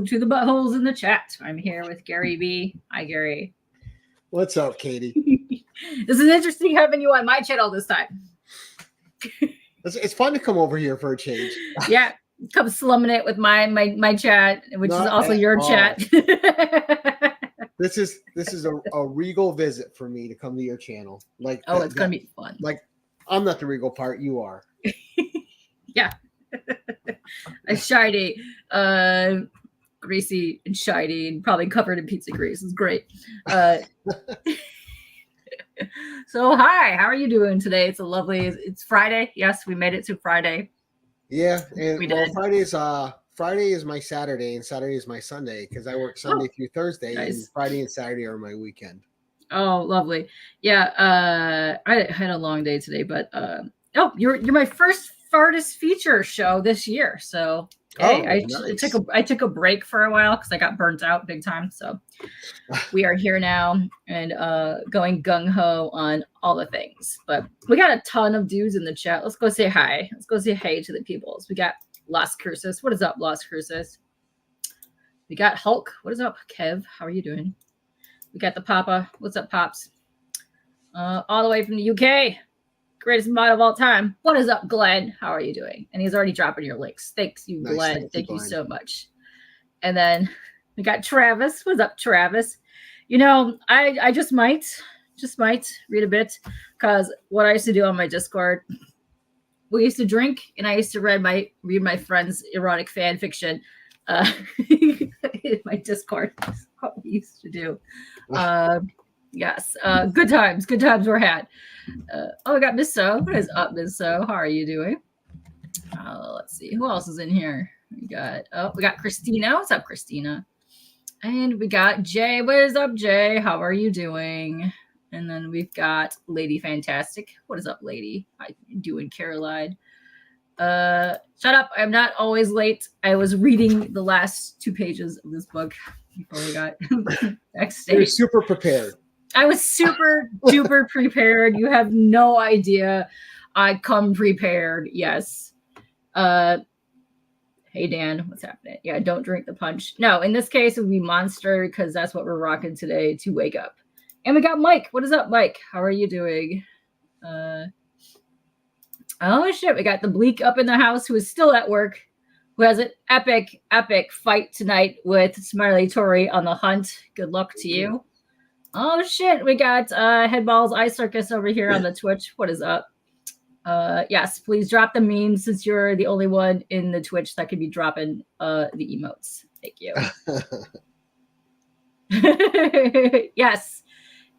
hello to the buttholes in the chat. I'm here with GaryB. Hi, Gary. What's up, Katie? This is interesting having you on my channel this time. It's fun to come over here for a change. Yeah, come slumming it with my chat, which is also your chat. This is a regal visit for me to come to your channel. Like, it's gonna be fun. Like, I'm not the regal part. You are. Yeah. A shiny, greasy and shiny, and probably covered in pizza grease. It's great. So hi, how are you doing today? It's Friday. Yes, we made it to Friday. Yeah, and Friday is my Saturday, and Saturday is my Sunday because I work Sunday through Thursday, nice. And Friday and Saturday are my weekend. Oh, lovely. Yeah, I had a long day today, but you're my first Fartist feature show this year, so hey, nice. I took a break for a while because I got burnt out big time. So we are here now and going gung-ho on all the things. But we got a ton of dudes in the chat. Let's go say hi. Let's go say hey to the peoples. We got Las Cruces. What is up, Las Cruces? We got Hulk. What is up, Kev? How are you doing? We got the Papa. What's up, Pops? All the way from the UK. Greatest mod of all time. What is up, Glenn? How are you doing? And he's already dropping your links. Thanks, you, nice. Glenn. Thank you so much. And then we got Travis. What's up, Travis? You know, I just might read a bit because what I used to do on my Discord, we used to drink and I used to read my friends' erotic fan fiction in my Discord. That's what we used to do. Yes. Good times were had. We got Miss So. What is up, Miss So? How are you doing? Let's see. Who else is in here? We got Christina. What's up, Christina? And we got Jay. What is up, Jay? How are you doing? And then we've got Lady Fantastic. What is up, Lady? How you doing, Caroline? Shut up. I'm not always late. I was reading the last 2 pages of this book before we got backstage. You're super prepared. I was super duper prepared. You have no idea. I come prepared. Yes. Hey, Dan, what's happening? Yeah, don't drink the punch. No, in this case, it would be Monster because that's what we're rocking today to wake up. And we got Mike. What is up, Mike? How are you doing? Oh, shit. We got the Bleak up in the house who is still at work, who has an epic fight tonight with Smiley Tori on the hunt. Good luck to you. Oh, shit. We got Headball's Eye Circus over here on the Twitch. What is up? Yes, please drop the memes since you're the only one in the Twitch that could be dropping the emotes. Thank you. Yes.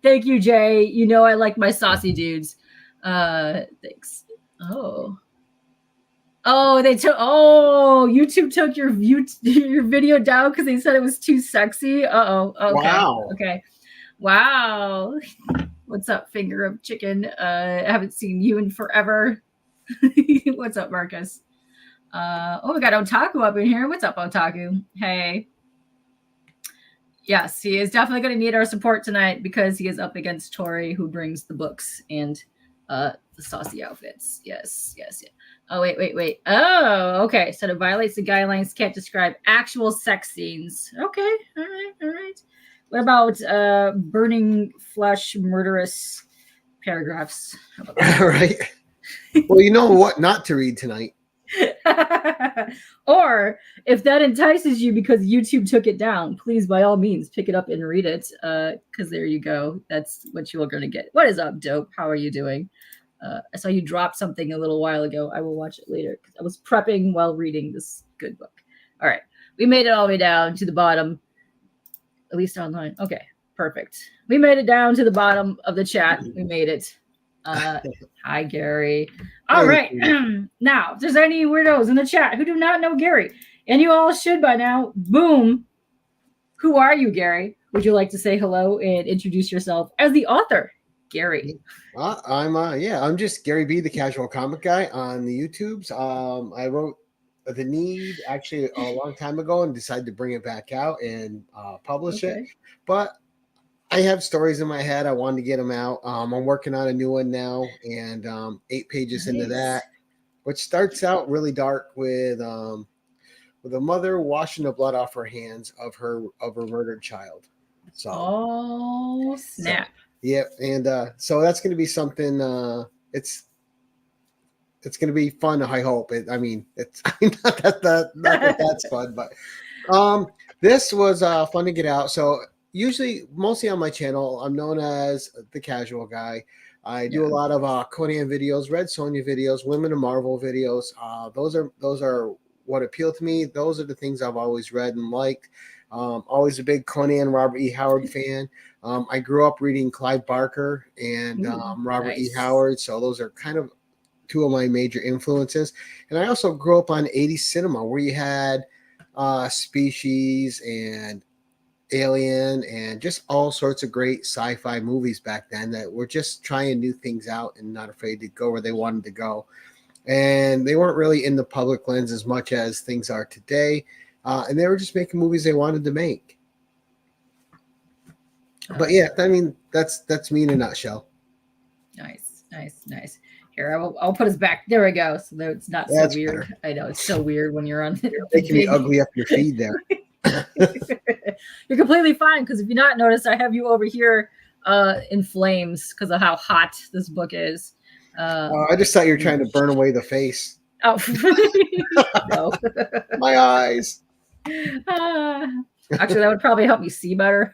Thank you, Jay. You know I like my saucy dudes. Thanks. YouTube took your video down because they said it was too sexy. Okay. Wow. Okay. Wow. What's up, Finger of Chicken? I haven't seen you in forever. What's up, Marcus? We got Otaku up in here. What's up, Otaku? Hey. Yes, he is definitely going to need our support tonight because he is up against Tori, who brings the books and the saucy outfits. Yes. Oh, wait. Oh, okay. So it violates the guidelines. Can't describe actual sex scenes. Okay. All right. What about burning flesh, murderous paragraphs? All right. Well, you know what not to read tonight. Or if that entices you because YouTube took it down, please, by all means, pick it up and read it. Because there you go. That's what you are going to get. What is up, Dope? How are you doing? I saw you drop something a little while ago. I will watch it later because I was prepping while reading this good book. All right. We made it all the way down to the bottom. At least online. Okay, perfect. We made it down to the bottom of the chat. We made it. Hi, Gary. All right. Now, if there's any weirdos in the chat who do not know Gary, and you all should by now, boom. Who are you, Gary? Would you like to say hello and introduce yourself as the author, Gary? I'm just GaryB, the casual comic guy on the YouTubes. I wrote The Need actually a long time ago and decided to bring it back out and publish it. But I have stories in my head. I wanted to get them out. I'm working on a new one now and 8 pages into that, which starts out really dark with with a mother washing the blood off her hands of her murdered child. So, oh snap! Yeah, and so that's going to be something. It's going to be fun. I hope. I mean, it's not that that's fun, but this was fun to get out. So usually, mostly on my channel, I'm known as the casual guy. I do a lot of Conan videos, Red Sonja videos, Women of Marvel videos. Those are what appeal to me. Those are the things I've always read and liked. Always a big Conan, Robert E. Howard fan. I grew up reading Clive Barker and Robert E. Howard, so those are kind of two of my major influences. And I also grew up on 80s cinema where you had Species and Alien and just all sorts of great sci-fi movies back then that were just trying new things out and not afraid to go where they wanted to go. And they weren't really in the public lens as much as things are today. And they were just making movies they wanted to make. But yeah, I mean, that's me in a nutshell. Nice. Here, I'll put us back. There we go. So that it's not so weird. Better. I know it's so weird when you're on. You're making me ugly up your feed there. You're completely fine because if you not noticed, I have you over here in flames because of how hot this book is. I just thought you were trying to burn away the face. Oh, no. My eyes. Actually, that would probably help me see better.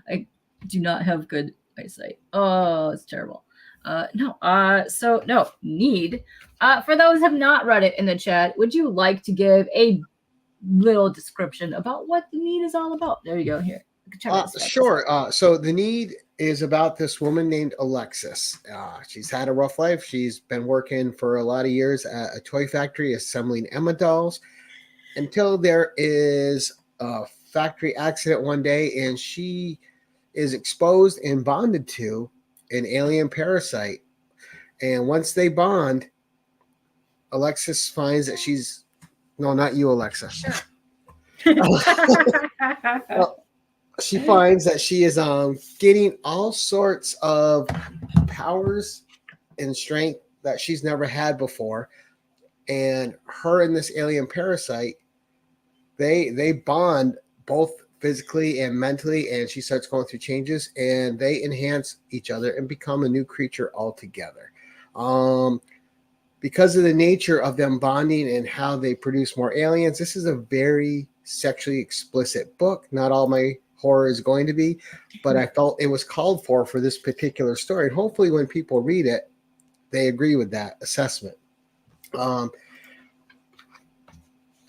I do not have good eyesight. Oh, it's terrible. So Need. For those who have not read it in the chat, would you like to give a little description about what The Need is all about? There you go. Here. Sure. So The Need is about this woman named Alexis. She's had a rough life. She's been working for a lot of years at a toy factory assembling Emma dolls until there is a factory accident one day and she is exposed and bonded to an alien parasite. And once they bond, Alexis finds that she's... No, not you, Alexa. Sure. Well, she finds that she is getting all sorts of powers and strength that she's never had before. And her and this alien parasite, they bond both physically and mentally, and she starts going through changes, and they enhance each other and become a new creature altogether. Because of the nature of them bonding and how they produce more aliens, this is a very sexually explicit book. Not all my horror is going to be, but I felt it was called for this particular story. And hopefully when people read it, they agree with that assessment. I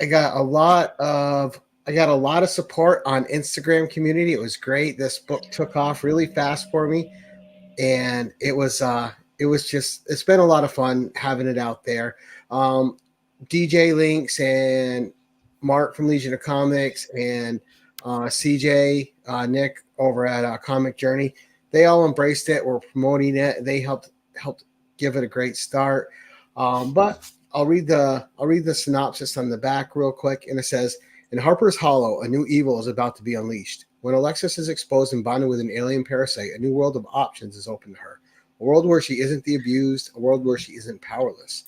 got a lot of support on Instagram community. It was great. This book took off really fast for me, and it's been a lot of fun having it out there. DJ Links and Mark from Legion of Comics and CJ, Nick over at Comic Journey, they all embraced it. We're promoting it. They helped give it a great start. But I'll read the synopsis on the back real quick, and it says, "In Harper's Hollow, a new evil is about to be unleashed. When Alexis is exposed and bonded with an alien parasite, a new world of options is open to her. A world where she isn't the abused, a world where she isn't powerless,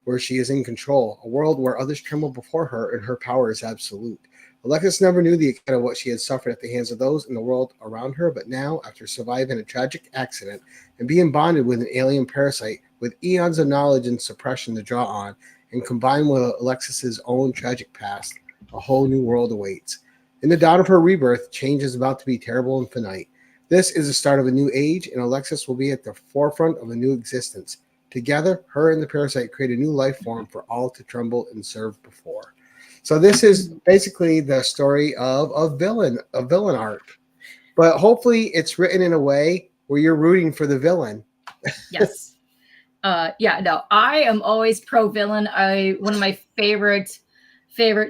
where she is in control, a world where others tremble before her and her power is absolute. Alexis never knew the extent of what she had suffered at the hands of those in the world around her, but now, after surviving a tragic accident and being bonded with an alien parasite with eons of knowledge and suppression to draw on, and combined with Alexis's own tragic past, a whole new world awaits. In the dawn of her rebirth, change is about to be terrible and finite. This is the start of a new age, and Alexis will be at the forefront of a new existence. Together, her and the parasite create a new life form for all to tremble and serve before." So this is basically the story of a villain arc. But hopefully it's written in a way where you're rooting for the villain. Yes. I am always pro-villain. One of my favorite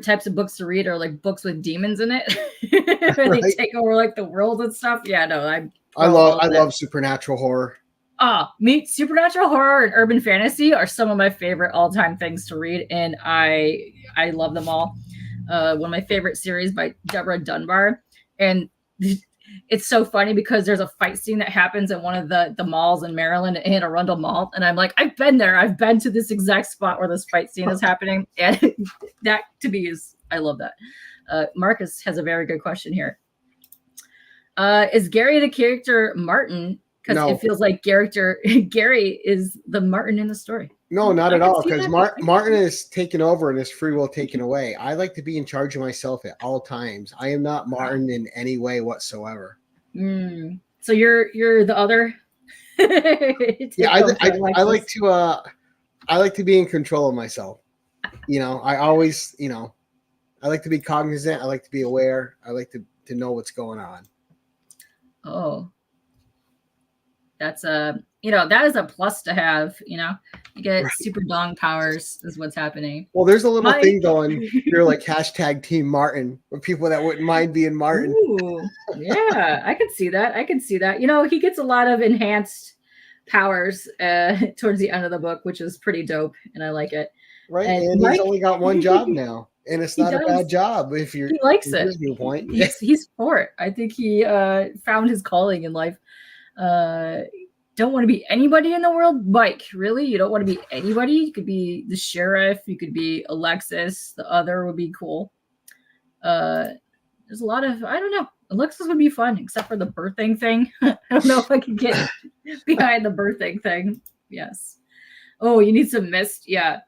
types of books to read are like books with demons in it. Right. They take over like the world and stuff. Yeah, no, I love supernatural horror. Supernatural horror and urban fantasy are some of my favorite all-time things to read, and I love them all. One of my favorite series by Deborah Dunbar, and it's so funny because there's a fight scene that happens at one of the malls in Maryland, in Arundel Mall, and I'm like, I've been there. I've been to this exact spot where this fight scene is happening, and that to me is, I love that. Marcus has a very good question here. Is Gary the character Martin? Because it feels like Gary is the Martin in the story. No, not at all. Because Martin is taken over and his free will taken away. I like to be in charge of myself at all times. I am not Martin in any way whatsoever. So you're the other. Yeah, I like to be in control of myself. I always, I like to be cognizant. I like to be aware. I like to know what's going on. Oh, that's that is a plus to have. You get super dong powers is what's happening. Well, there's a little thing going here, like hashtag Team Martin, with people that wouldn't mind being Martin. Ooh, yeah, I can see that. He gets a lot of enhanced powers towards the end of the book, which is pretty dope, and I like it. Right, and he's only got one job now. And it's not a bad job if he likes it. Viewpoint. He's for it. I think he found his calling in life. Don't want to be anybody in the world, Mike. Really? You don't want to be anybody? You could be the sheriff. You could be Alexis. The other would be cool. There's a lot of, I don't know. Alexis would be fun, except for the birthing thing. I don't know if I can get behind the birthing thing. Yes. Oh, you need some mist. Yeah.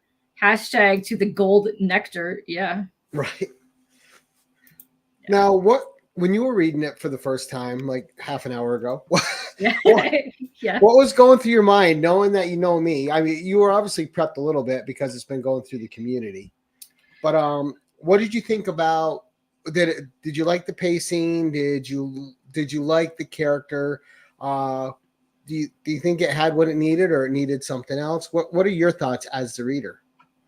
Hashtag to the gold nectar. Yeah. Right. Yeah. Now, when you were reading it for the first time, like half an hour ago, what was going through your mind, knowing that you know me? I mean, you were obviously prepped a little bit because it's been going through the community. But what did you think about? Did you like the pacing? Did you like the character? Do you think it had what it needed, or it needed something else? What are your thoughts as the reader?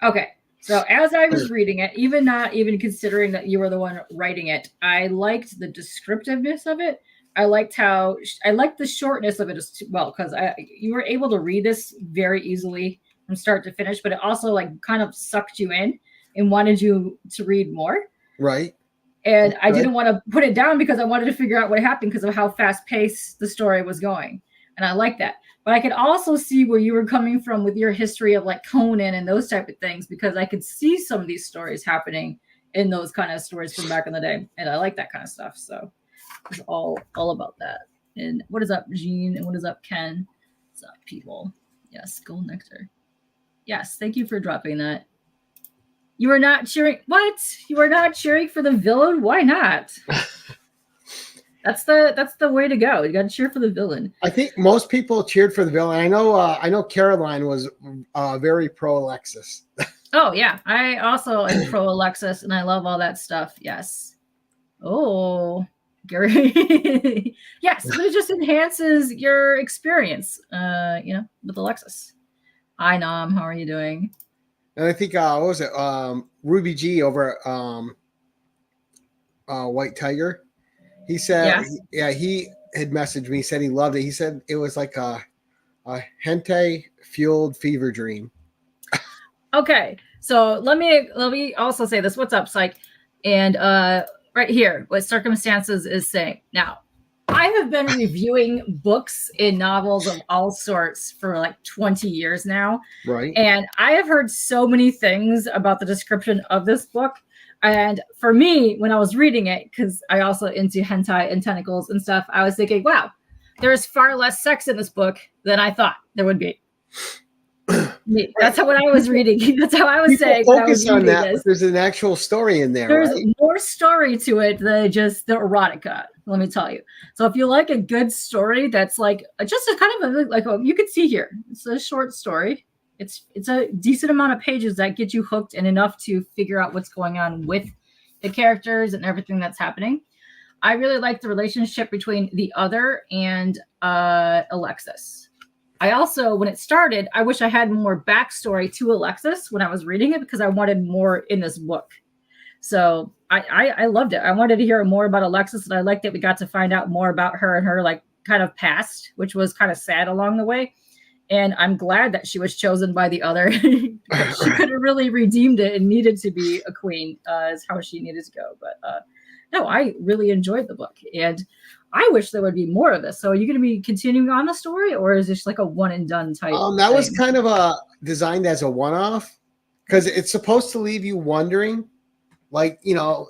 Okay, so as I was reading it, not even considering that you were the one writing it, I liked the descriptiveness of it. I liked the shortness of it as well, because you were able to read this very easily from start to finish, but it also kind of sucked you in and wanted you to read more. Right. And I didn't want to put it down because I wanted to figure out what happened because of how fast paced the story was going. And I like that. But I could also see where you were coming from with your history of Conan and those type of things, because I could see some of these stories happening in those kind of stories from back in the day. And I like that kind of stuff. So it's all about that. And what is up, Jean? And what is up, Ken? What's up, people? Yes, gold nectar. Yes, thank you for dropping that. You are not cheering. What? You are not cheering for the villain? Why not? That's the way to go. You got to cheer for the villain. I think most people cheered for the villain. I know Caroline was very pro Alexis. Oh yeah, I also am pro Alexis, and I love all that stuff. Yes. Oh, Gary. Yes, but it just enhances your experience. With Alexis. Hi, Nam. How are you doing? And I think what was it? Ruby G over at White Tiger. He said, he had messaged me. He said he loved it. He said it was like a hentai-fueled fever dream. Okay, so let me also say this. What's up, Psych? And right here, what Circumstances is saying. Now, I have been reviewing books and novels of all sorts for 20 years now. Right. And I have heard so many things about the description of this book. And for me, when I was reading it, because I also into hentai and tentacles and stuff, I was thinking, wow, there's far less sex in this book than I thought there would be. That's what I was reading. That's how I was saying. Focus on that. But there's an actual story in there. There's more story to it than just the erotica. Let me tell you. So if you like a good story, that's just a kind of you can see here. It's a short story. It's a decent amount of pages that get you hooked and enough to figure out what's going on with the characters and everything that's happening. I really like the relationship between the other and Alexis. I also, when it started, I wish I had more backstory to Alexis when I was reading it because I wanted more in this book. So I loved it. I wanted to hear more about Alexis, and I liked that we got to find out more about her and her kind of past, which was kind of sad along the way. And I'm glad that she was chosen by the other. She could have really redeemed it and needed to be a queen is how she needed to go. But no, I really enjoyed the book, and I wish there would be more of this. So are you going to be continuing on the story, or is this like a one and done type That was thing? kind of designed as a one-off because it's supposed to leave you wondering, like, to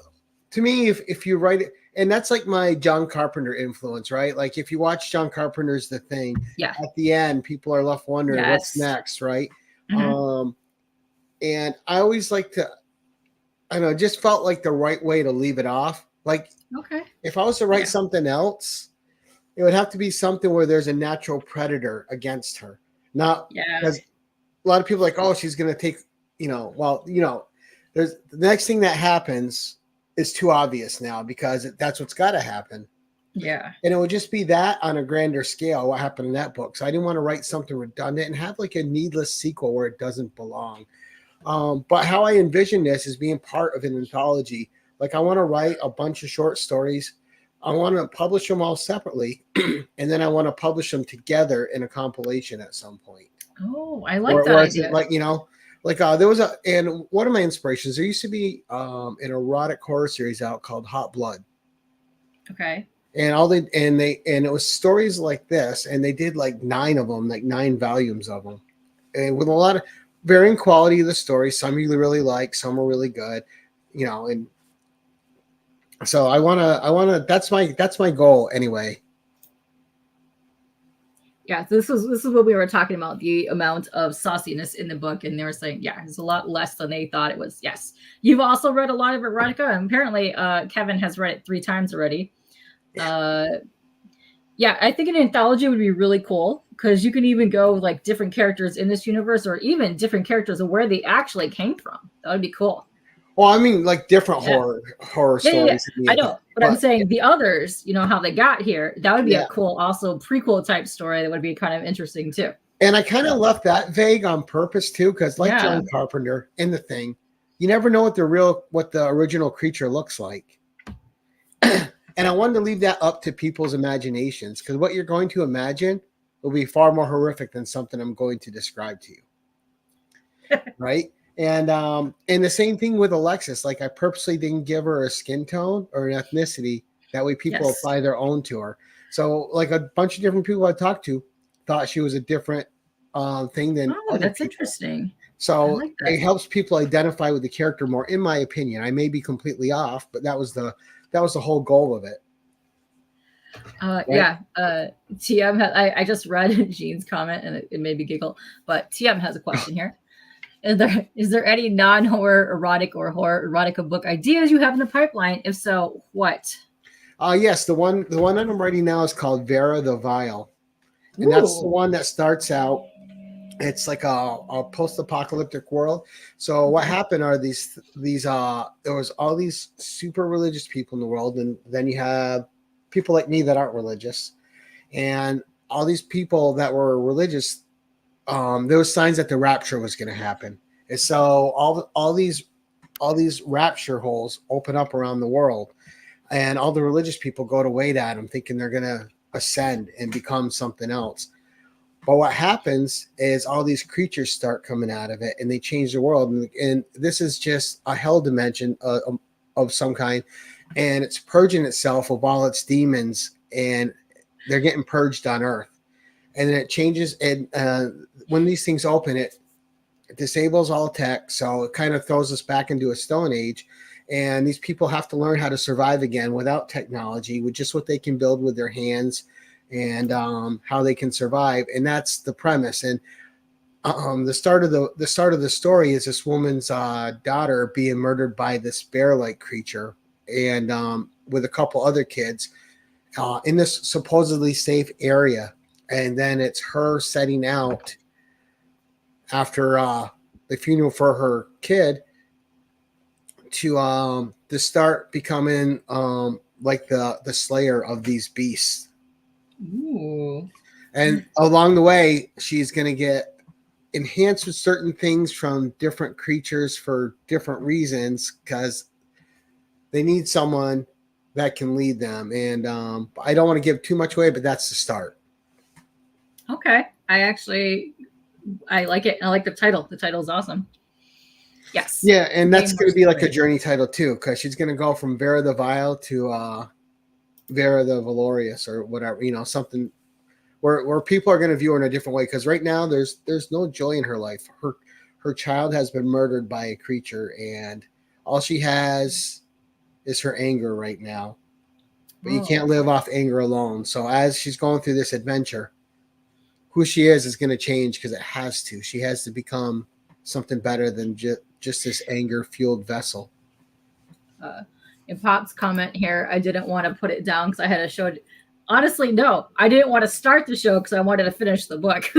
me, if you write it, and that's like my John Carpenter influence, right? Like if you watch John Carpenter's The Thing, Yeah. at the end, people are left wondering what's Yes. next, right? Mm-hmm. And I always like to, I don't know, just felt like the right way to leave it off. Like Okay. if I was to write Yeah. something else, it would have to be something where there's a natural predator against her. Not Yeah. because a lot of people are like, oh, she's going to take, there's the next thing that happens is too obvious now because that's what's got to happen. Yeah. And it would just be that on a grander scale, what happened in that book. So I didn't want to write something redundant and have like a needless sequel where it doesn't belong. But how I envision this is being part of an anthology. Like I want to write a bunch of short stories. I want to publish them all separately, and then I want to publish them together in a compilation at some point. Oh, I like that idea. Like there was and one of my inspirations. There used to be an erotic horror series out called Hot Blood. Okay. And it was stories like this, and they did like 9 of them, like 9 volumes of them, and with a lot of varying quality of the story. Some you really like, some are really good, and so I wanna. That's my goal anyway. Yeah, so this is what we were talking about, the amount of sauciness in the book, and they were saying, yeah, it's a lot less than they thought it was. Yes, you've also read a lot of erotica, and apparently Kevin has read it 3 times already. Yeah, I think an anthology would be really cool because you can even go with like different characters in this universe, or even different characters of where they actually came from. That would be cool. Well, I mean, like different horror stories. Yeah. I know, but I'm saying the others, how they got here. That would be a cool, also prequel type story that would be kind of interesting too. And I kind of left that vague on purpose too, because like John Carpenter in The Thing, you never know what the original creature looks like. And I wanted to leave that up to people's imaginations, because what you're going to imagine will be far more horrific than something I'm going to describe to you. Right? And the same thing with Alexis. Like I purposely didn't give her a skin tone or an ethnicity. That way people apply their own to her. So like a bunch of different people I talked to thought she was a different thing than other that's people. Interesting. So it helps people identify with the character more, in my opinion. I may be completely off, but that was the whole goal of it. Right? Yeah. TM I just read Jean's comment and it made me giggle, but TM has a question here. Is there any non-horror erotic or horror erotica book ideas you have in the pipeline? If so, what? Yes, the one that I'm writing now is called Vera the Vile. And that's the one that starts out, it's like a post-apocalyptic world. So what happened are these there was all these super religious people in the world, and then you have people like me that aren't religious, and all these people that were religious, there was signs that the rapture was going to happen. And so all these rapture holes open up around the world, and all the religious people go to wait at them thinking they're going to ascend and become something else. But what happens is all these creatures start coming out of it, and they change the world. And this is just a hell dimension of some kind, and it's purging itself of all its demons, and they're getting purged on Earth. And then it changes, and when these things open, it disables all tech, so it kind of throws us back into a stone age. And these people have to learn how to survive again without technology, with just what they can build with their hands, and how they can survive. And that's the premise. And the start of the story is this woman's daughter being murdered by this bear-like creature, and with a couple other kids in this supposedly safe area. And then it's her setting out after the funeral for her kid to start becoming like the slayer of these beasts. Ooh. And along the way, she's going to get enhanced with certain things from different creatures for different reasons, because they need someone that can lead them. And I don't want to give too much away, but that's the start. Okay. I like it. I like the title. The title is awesome. Yes. Yeah, and that's going to be like a journey title too, because she's going to go from Vera the Vile to Vera the Valorious or whatever, something where people are going to view her in a different way. Because right now there's no joy in her life. Her child has been murdered by a creature, and all she has is her anger right now. But you can't live off anger alone. So as she's going through this adventure, who she is going to change because it has to. She has to become something better than just this anger-fueled vessel. In Pop's comment here, I didn't want to put it down because I had a show. Honestly, no, I didn't want to start the show because I wanted to finish the book.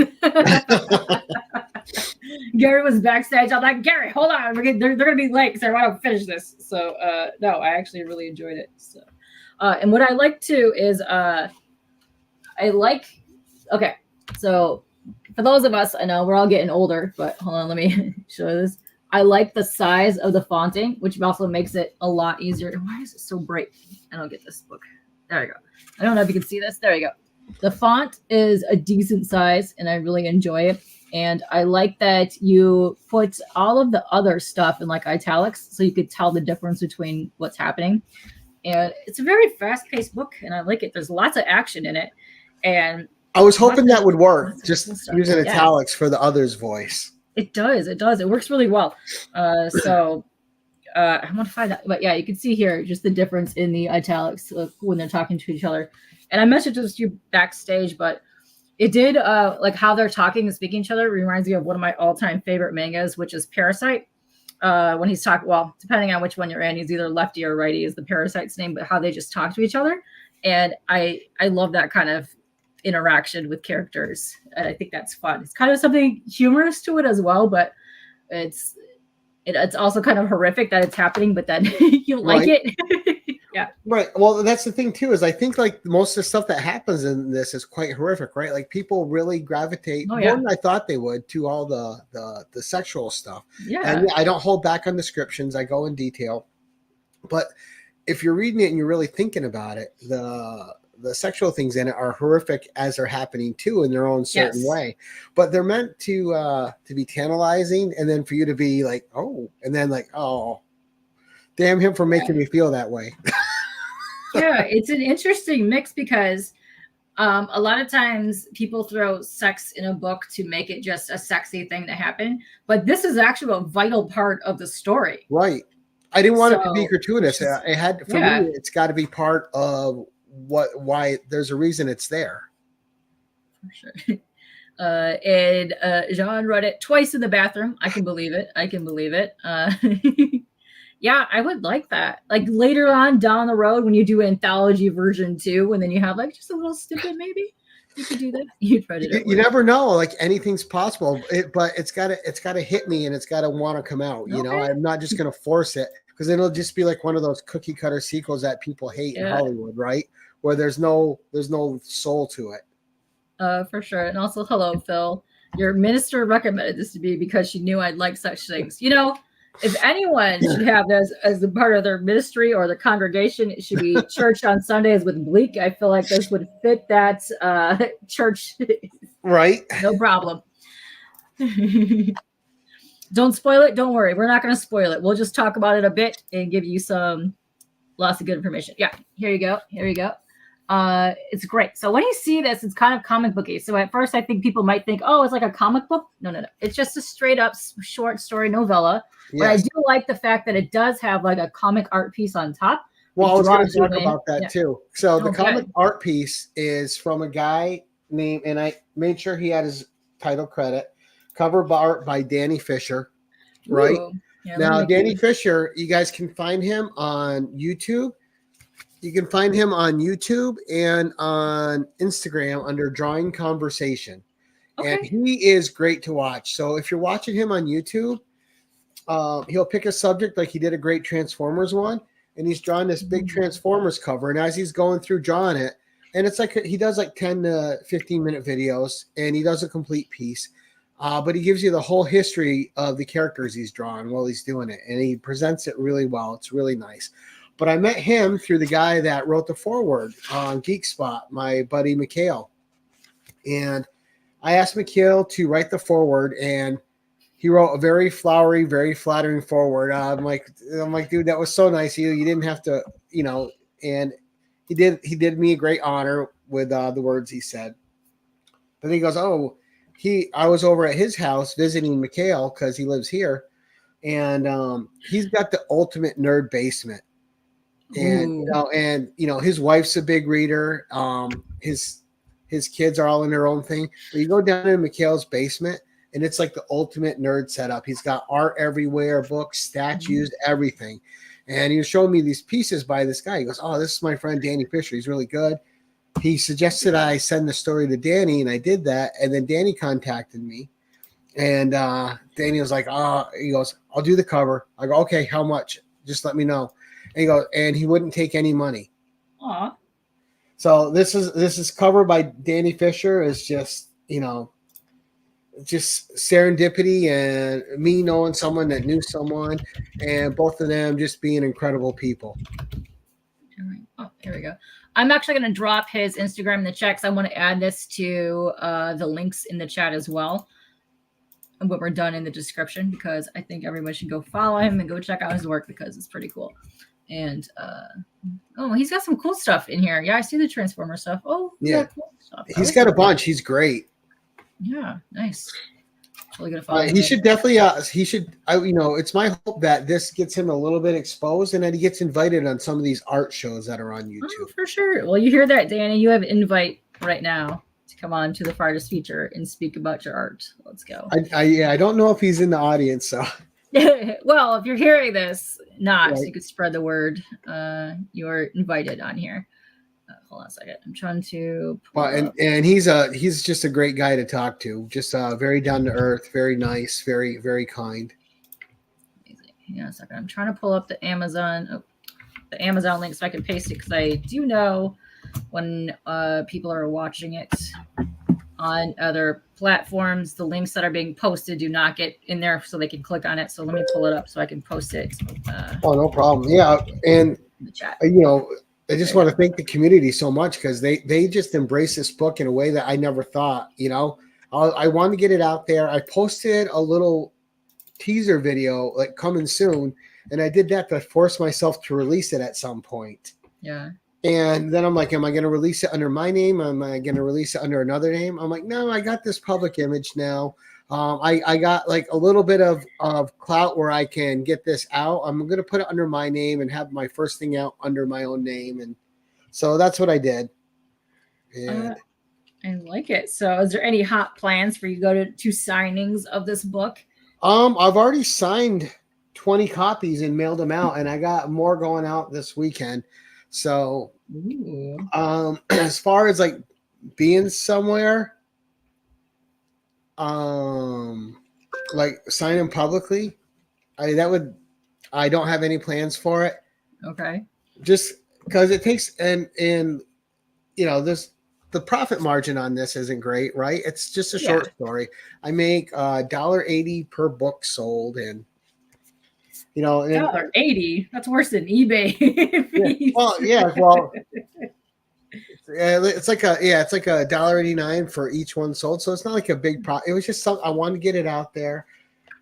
Gary was backstage. I'm like, Gary, hold on. They're going to be late because I want to finish this. So, no, I actually really enjoyed it. So, and what I like too is okay, so for those of us, I know we're all getting older, but hold on, let me show you this. I like the size of the fonting, which also makes it a lot easier. Why is it so bright? I don't get this book. There you go. I don't know if you can see this. There you go. The font is a decent size, and I really enjoy it. And I like that you put all of the other stuff in like italics, so you could tell the difference between what's happening. And it's a very fast-paced book, and I like it. There's lots of action in it. And I was hoping that would work, just using italics for the other's voice. It does. It does. It works really well. I want to find out. But yeah, you can see here just the difference in the italics when they're talking to each other. And I mentioned this to you backstage, but it did like how they're talking and speaking to each other reminds me of one of my all-time favorite mangas, which is Parasite. When he's talking, well, depending on which one you're in, he's either lefty or righty is the parasite's name, but how they just talk to each other. And I love that kind of interaction with characters. And I think that's fun. It's kind of something humorous to it as well, but it's also kind of horrific that it's happening, but then you like it. Yeah. Right. Well, that's the thing too, is I think like most of the stuff that happens in this is quite horrific, right? Like people really gravitate more than I thought they would to all the sexual stuff. Yeah. And I don't hold back on descriptions. I go in detail. But if you're reading it and you're really thinking about it, the sexual things in it are horrific as they're happening too in their own certain way, but they're meant to be tantalizing, and then for you to be like, oh, and then like, oh, damn him for making me feel that way. Yeah, it's an interesting mix because a lot of times people throw sex in a book to make it just a sexy thing to happen, but this is actually a vital part of the story. Right. I didn't want it to be gratuitous. It had, for me, it's got to be part of why there's a reason it's there. For sure. And Jean read it twice in the bathroom. I can believe it. Yeah, I would like that. Like later on down the road when you do anthology version 2, and then you have like just a little snippet, maybe you could do that. You never know. Like anything's possible, but it's gotta hit me, and it's gotta want to come out. You know, I'm not just gonna force it, because it'll just be like one of those cookie cutter sequels that people hate in Hollywood, right? Where there's no soul to it. For sure. And also, hello, Phil. Your minister recommended this to me because she knew I'd like such things. You know, if anyone should have this as a part of their ministry or the congregation, it should be church on Sundays with Bleak. I feel like this would fit that church. Right. No problem. Don't spoil it. Don't worry. We're not going to spoil it. We'll just talk about it a bit and give you lots of good information. Yeah. Here you go. It's great. So when you see this, it's kind of comic booky. So at first I think people might think, oh, it's like a comic book. No. It's just a straight up short story novella. Yes. But I do like the fact that it does have like a comic art piece on top. Well, I was going to talk about that too. So the comic art piece is from a guy named, and I made sure he had his title credit, cover art by Danny Fisher, right? Ooh. Yeah, now, Danny Fisher, you guys can find him on YouTube. You can find him on YouTube and on Instagram under Drawing Conversation. Okay. And he is great to watch. So if you're watching him on YouTube, he'll pick a subject, like he did a great Transformers one, and he's drawing this big Transformers cover. And as he's going through drawing it, and it's like he does like 10 to 15-minute videos, and he does a complete piece. But he gives you the whole history of the characters he's drawing while he's doing it. And he presents it really well. It's really nice. But I met him through the guy that wrote the foreword on Geek Spot, my buddy Mikhail. And I asked Mikhail to write the foreword, and he wrote a very flowery, very flattering foreword. I'm like, dude, that was so nice of you. You didn't have to, and he did me a great honor with the words he said. But then he goes, oh, I was over at his house visiting Mikhail because he lives here, and he's got the ultimate nerd basement. And his wife's a big reader. His kids are all in their own thing. But you go down in Mikhail's basement, and it's like the ultimate nerd setup. He's got art everywhere, books, statues, everything. And he was showing me these pieces by this guy. He goes, "Oh, this is my friend Danny Fisher. He's really good." He suggested I send the story to Danny, and I did that. And then Danny contacted me, and Danny was like, "Oh," he goes, "I'll do the cover." I go, "Okay, how much? Just let me know." And he goes, and he wouldn't take any money. Aw. So this is covered by Danny Fisher. Is just just serendipity and me knowing someone that knew someone, and both of them just being incredible people. Oh, here we go. I'm actually going to drop his Instagram in the chat because I want to add this to the links in the chat as well. And when we're done in the description, because I think everyone should go follow him and go check out his work because it's pretty cool. And he's got some cool stuff in here. Yeah, I see the Transformer stuff. Oh, yeah, cool stuff. He's got a bunch. He's great. Yeah, nice. Really good to follow. He should definitely. It's my hope that this gets him a little bit exposed, and that he gets invited on some of these art shows that are on YouTube. Oh, for sure. Well, you hear that, Danny? You have an invite right now to come on to the Fartist feature and speak about your art. Let's go. I don't know if he's in the audience, so. Well, if you're hearing this, so you could spread the word. You're invited on here. Hold on a second. I'm trying to. And he's just a great guy to talk to. Just very down to earth, very nice, very very kind. Amazing. Yeah, a second. I'm trying to pull up the Amazon link so I can paste it because I do know when people are watching it on other platforms, the links that are being posted do not get in there so they can click on it. So let me pull it up so I can post it. No problem. Yeah, and in the chat. I just want to thank the community so much because they just embrace this book in a way that I never thought. I want to get it out there. I posted a little teaser video like coming soon, and I did that to force myself to release it at some point. Yeah. And then I'm like, am I going to release it under my name? Am I going to release it under another name? I'm like, no, I got this public image now. I got like a little bit of clout where I can get this out. I'm going to put it under my name and have my first thing out under my own name. And so that's what I did. And I like it. So is there any hot plans for you to go to signings of this book? I've already signed 20 copies and mailed them out, and I got more going out this weekend. So, as far as like being somewhere, like signing publicly, I don't have any plans for it. Okay. Just because it takes the profit margin on this isn't great, right? It's just a short story. I make $1.80 per book sold, and $1.80. That's worse than eBay. It's like $1.89 for each one sold. So it's not like a big profit. It was just something I wanted to get it out there.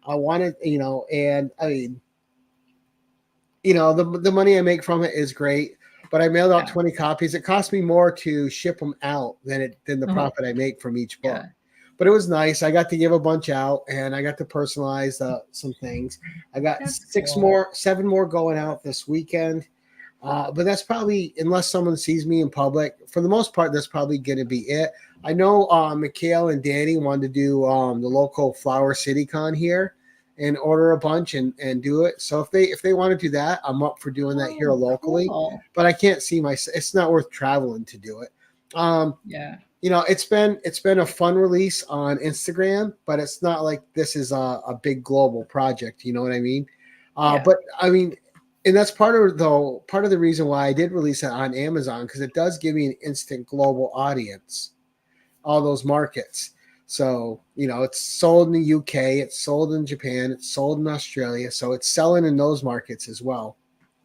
I wanted, and I mean, the money I make from it is great. But I mailed out 20 copies. It cost me more to ship them out than the profit I make from each book. Yeah. But it was nice. I got to give a bunch out, and I got to personalize some things. I got 7 more going out this weekend. But that's probably, unless someone sees me in public, for the most part, that's probably going to be it. I know Mikhail and Danny wanted to do the local Flower City Con here and order a bunch and do it. So if they want to do that, I'm up for doing that here locally. Cool. But I can't see it's not worth traveling to do it. It's been a fun release on Instagram, but it's not like this is a big global project. You know what I mean? But I mean, and that's part of the reason why I did release it on Amazon, because it does give me an instant global audience, all those markets. So, it's sold in the UK, it's sold in Japan, it's sold in Australia. So it's selling in those markets as well.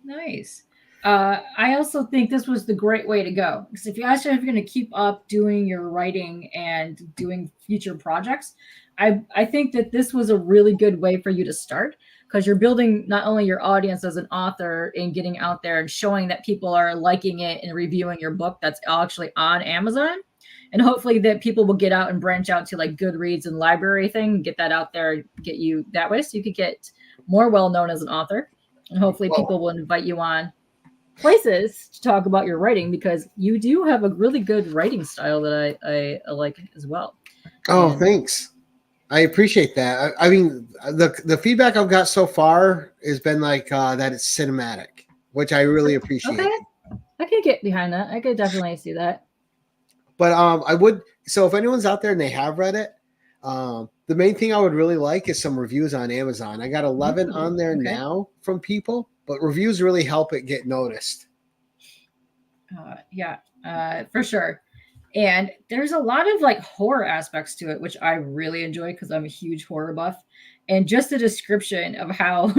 Nice. I also think this was the great way to go, because if you're going to keep up doing your writing and doing future projects, I think that this was a really good way for you to start, because you're building not only your audience as an author and getting out there and showing that people are liking it and reviewing your book that's actually on Amazon. And hopefully that people will get out and branch out to like Goodreads and library thing, get that out there, get you that way so you could get more well known as an author. And hopefully people will invite you on places to talk about your writing, because you do have a really good writing style that I like as well. Oh, thanks. I appreciate that. I mean, the feedback I've got so far has been like that it's cinematic, which I really appreciate. Okay. I can get behind that. I could definitely see that. But I would, so if anyone's out there and they have read it, the main thing I would really like is some reviews on Amazon. I got 11 on there now from people, but reviews really help it get noticed. For sure. And there's a lot of like horror aspects to it, which I really enjoy because I'm a huge horror buff. And just the description of how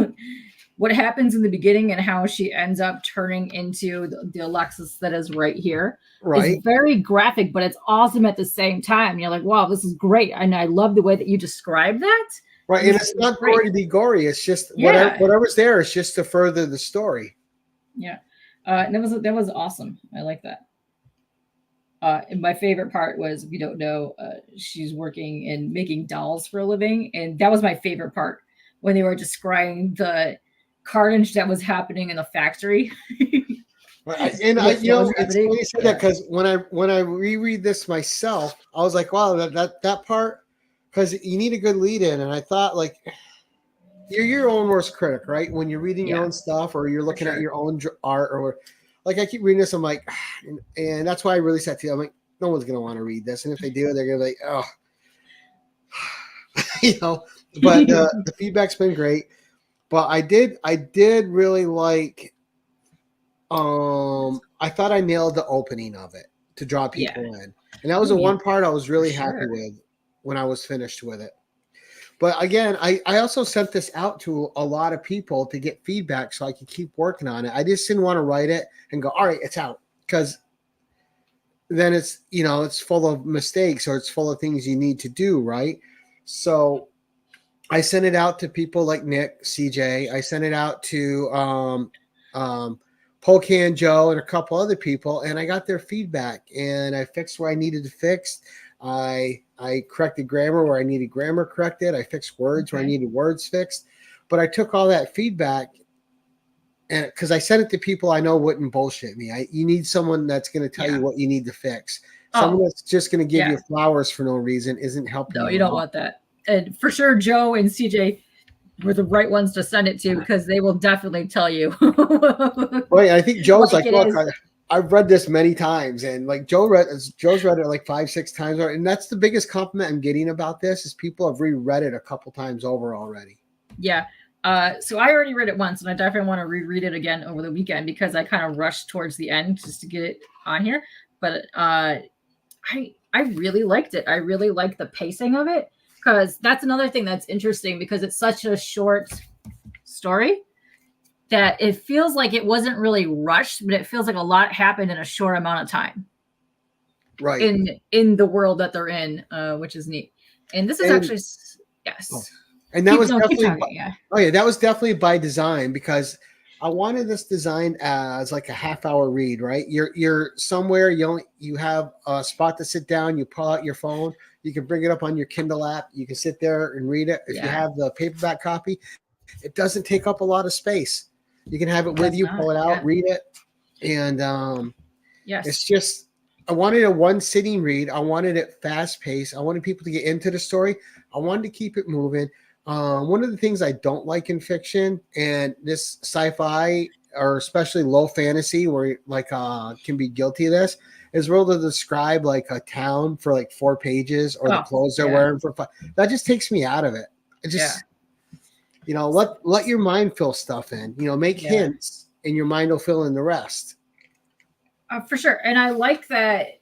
what happens in the beginning and how she ends up turning into the Alexis that is right here. Right. It's very graphic, but it's awesome at the same time. You're like, wow, this is great. And I love the way that you describe that. Right. And it's not gory to be gory. It's just whatever's there is just to further the story. Yeah. That was awesome. I like that. And my favorite part was, if you don't know, she's working and making dolls for a living. And that was my favorite part, when they were describing the carnage that was happening in the factory. And it's funny you said that, because when I reread this myself, I was like, wow, that part, because you need a good lead in. And I thought, like, you're your own worst critic, right? When you're reading your own stuff, or you're looking at your own art, or like, I keep reading this, I'm like, and that's why I really said to you, I'm like, no one's going to want to read this. And if they do, they're going to be like, oh, but the feedback's been great. But I did really like, I thought I nailed the opening of it to draw people in. And that was the one part I was really happy with when I was finished with it. But again, I also sent this out to a lot of people to get feedback so I could keep working on it. I just didn't want to write it and go, all right, it's out. Because then it's, it's full of mistakes, or it's full of things you need to do, right? So I sent it out to people like Nick, CJ. I sent it out to Polkan Joe and a couple other people, and I got their feedback, and I fixed where I needed to fix. I corrected grammar where I needed grammar corrected. I fixed words where I needed words fixed. But I took all that feedback, and because I sent it to people I know wouldn't bullshit me. You need someone that's going to tell you what you need to fix. Someone that's just going to give you flowers for no reason isn't helping. No, you don't want that. And for sure, Joe and CJ were the right ones to send it to, because they will definitely tell you. Right. I think Joe's like, look, I've read this many times, and like Joe's read it like 5-6 times, and that's the biggest compliment I'm getting about this is people have reread it a couple times over already. Yeah. So I already read it once, and I definitely want to reread it again over the weekend, because I kind of rushed towards the end just to get it on here. But I really liked it. I really liked the pacing of it, because that's another thing that's interesting, because it's such a short story that it feels like it wasn't really rushed, but it feels like a lot happened in a short amount of time. Right. In the world that they're in, which is neat. And this is actually, yes. Oh. And that was definitely, that was definitely by design, because I wanted this designed as like a half-hour read, right? You're somewhere, you have a spot to sit down, you pull out your phone, you can bring it up on your Kindle app, you can sit there and read it. If you have the paperback copy, it doesn't take up a lot of space. You can have it with you, pull it out, read it. And it's just, I wanted a one sitting read. I wanted it fast paced. I wanted people to get into the story. I wanted to keep it moving. One of the things I don't like in fiction, and this sci-fi or especially low fantasy, where like can be guilty of this, is we're able to describe like a town for like 4 pages, or the clothes they're wearing for 5. That just takes me out of it. It just let your mind fill stuff in. Make hints, and your mind will fill in the rest. For sure. And I like that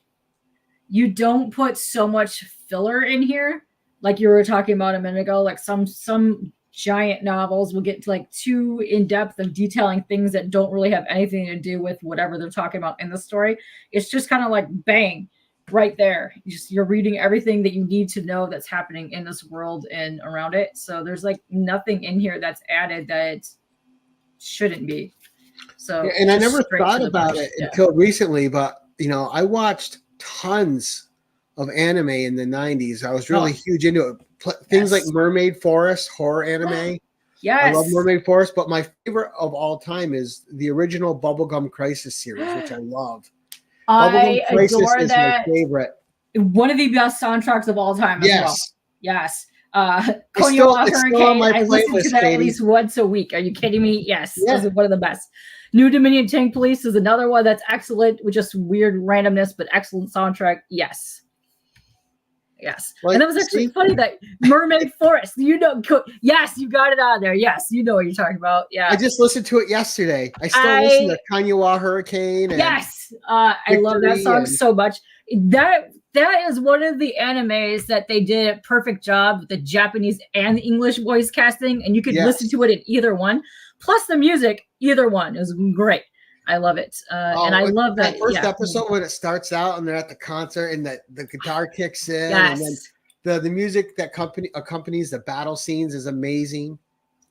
you don't put so much filler in here, like you were talking about a minute ago. Like some giant novels will get to like too in depth of detailing things that don't really have anything to do with whatever they're talking about in the story. It's just kind of like bang, right there. You're reading everything that you need to know that's happening in this world and around it. So there's like nothing in here that's added that shouldn't be. So yeah, and I never thought about it until recently, but I watched tons of anime in the 90s. I was really huge into it. Things like Mermaid Forest, horror anime. Yes. I love Mermaid Forest, but my favorite of all time is the original Bubblegum Crisis series, which I love. I adore is that. My favorite. One of the best soundtracks of all time as well. Yes. Konniwa Hurricane. I listen to that at least once a week. Are you kidding me? Yes. This is one of the best. New Dominion Tank Police is another one that's excellent with just weird randomness, but excellent soundtrack. Yes. Like, and that was actually funny that Mermaid Forest, yes, you got it on there. Yes, you know what you're talking about. Yeah. I just listened to it yesterday. I still listen to Konniwa Hurricane. And yes. I love that song so much. That is one of the animes that they did a perfect job with the Japanese and the English voice casting, and you could listen to it in either one. Plus the music, either one is great. I love it. And I love that first episode when it starts out and they're at the concert and the guitar kicks in. And then the music that accompanies the battle scenes is amazing.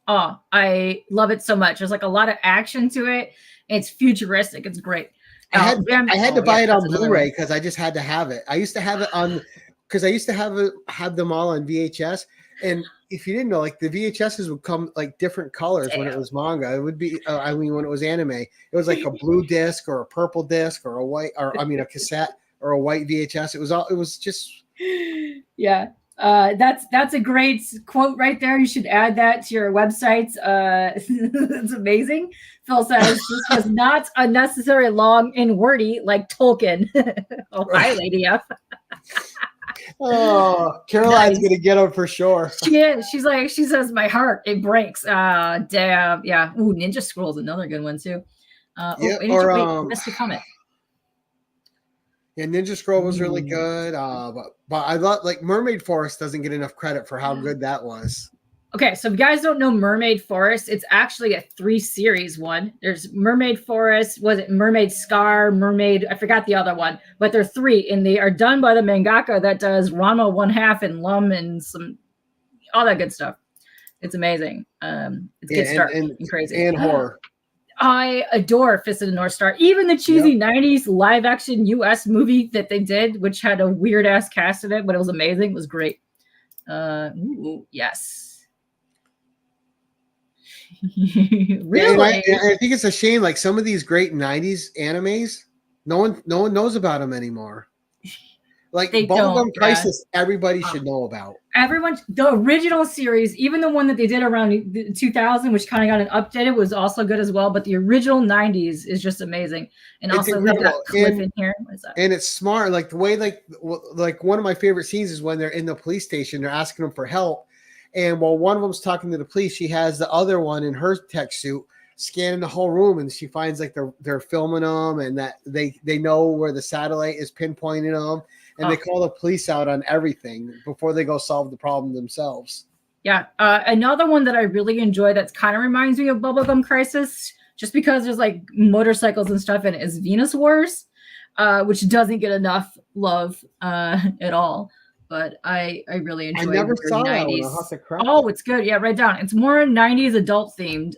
Oh, I love it so much. There's like a lot of action to it. It's futuristic. It's great. I had to buy it on Blu-ray because I just had to have it. I used to have it on because I used to have them all on VHS. And if you didn't know, like the VHSs would come like different colors when it was manga. It would be, when it was anime, it was like a blue disc or a purple disc or a cassette or a white VHS. It was just. Yeah. That's a great quote right there. You should add that to your websites. It's amazing. Phil says this was not unnecessarily long and wordy like Tolkien. Hi, Lady F. Oh, Caroline's gonna get him for sure. She is. She says, my heart, it breaks. Damn. Yeah. Ooh, Ninja Scroll's another good one too. Missed a comment. Yeah, Ninja Scroll was really good. But I love Mermaid Forest doesn't get enough credit for how good that was. Okay, so if you guys don't know Mermaid Forest, it's actually a 3-series one. There's Mermaid Forest, was it Mermaid Scar, Mermaid, I forgot the other one, but they're 3, and they are done by the mangaka that does Ranma 1/2 and Lum and all that good stuff. It's amazing. It's good start and crazy. And horror. I adore Fist of the North Star. Even the cheesy 90s live action US movie that they did, which had a weird ass cast in it, but it was amazing. It was great. Yes. Really? I think it's a shame. Like some of these great 90s animes, no one knows about them anymore. Like Bubblegum Crisis, everybody should know about. The original series, even the one that they did around 2000, which kind of got an updated, was also good as well. But the original 90s is just amazing. And it's also we've got Cliff in here. What is that? And it's smart. Like the way, like one of my favorite scenes is when they're in the police station, they're asking them for help. And while one of them's talking to the police, she has the other one in her tech suit scanning the whole room, and she finds like they're filming them, and that they know where the satellite is pinpointing them, and they call the police out on everything before they go solve the problem themselves. Yeah, another one that I really enjoy that's kind of reminds me of Bubblegum Crisis, just because there's like motorcycles and stuff in it, is Venus Wars, which doesn't get enough love at all. But I really enjoy it. I never saw 90s. That one. I'll have to crack it. It's good. Yeah, write down. It's more 90s adult themed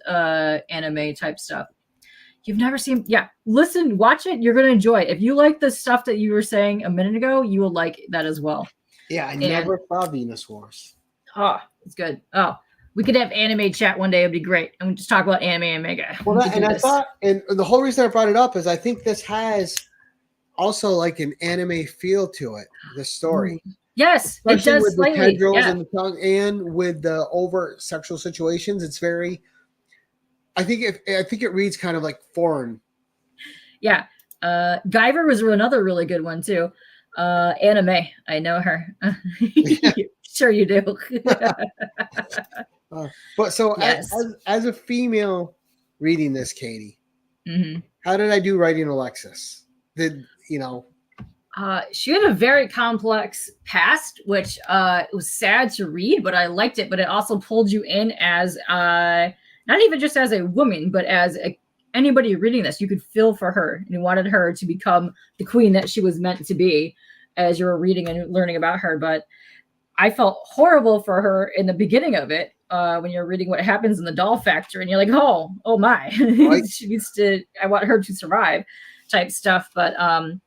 anime type stuff. You've never seen, listen, watch it. You're gonna enjoy it. If you like the stuff that you were saying a minute ago, you will like that as well. Yeah, I never saw Venus Wars. Oh, it's good. Oh, we could have anime chat one day. It'd be great, and we just talk about anime and manga. Well, I thought, and the whole reason I brought it up is I think this has also like an anime feel to it. The story. Yes, especially it does with slightly. The tendrils and the tongue, and with the overt sexual situations. It's very. I think it reads kind of like foreign. Yeah, Guyver was another really good one too. Anime, I know her. Sure you do. But so yes. as a female reading this, Katie, how did I do writing Alexis? She had a very complex past, which it was sad to read, but I liked it. But it also pulled you in as not even just as a woman, but as anybody reading this. You could feel for her, and you wanted her to become the queen that she was meant to be. as you were reading and learning about her, but I felt horrible for her in the beginning of it when you're reading what happens in the doll factory, and you're like, oh my, Right. she needs to. I want her to survive, type stuff. But and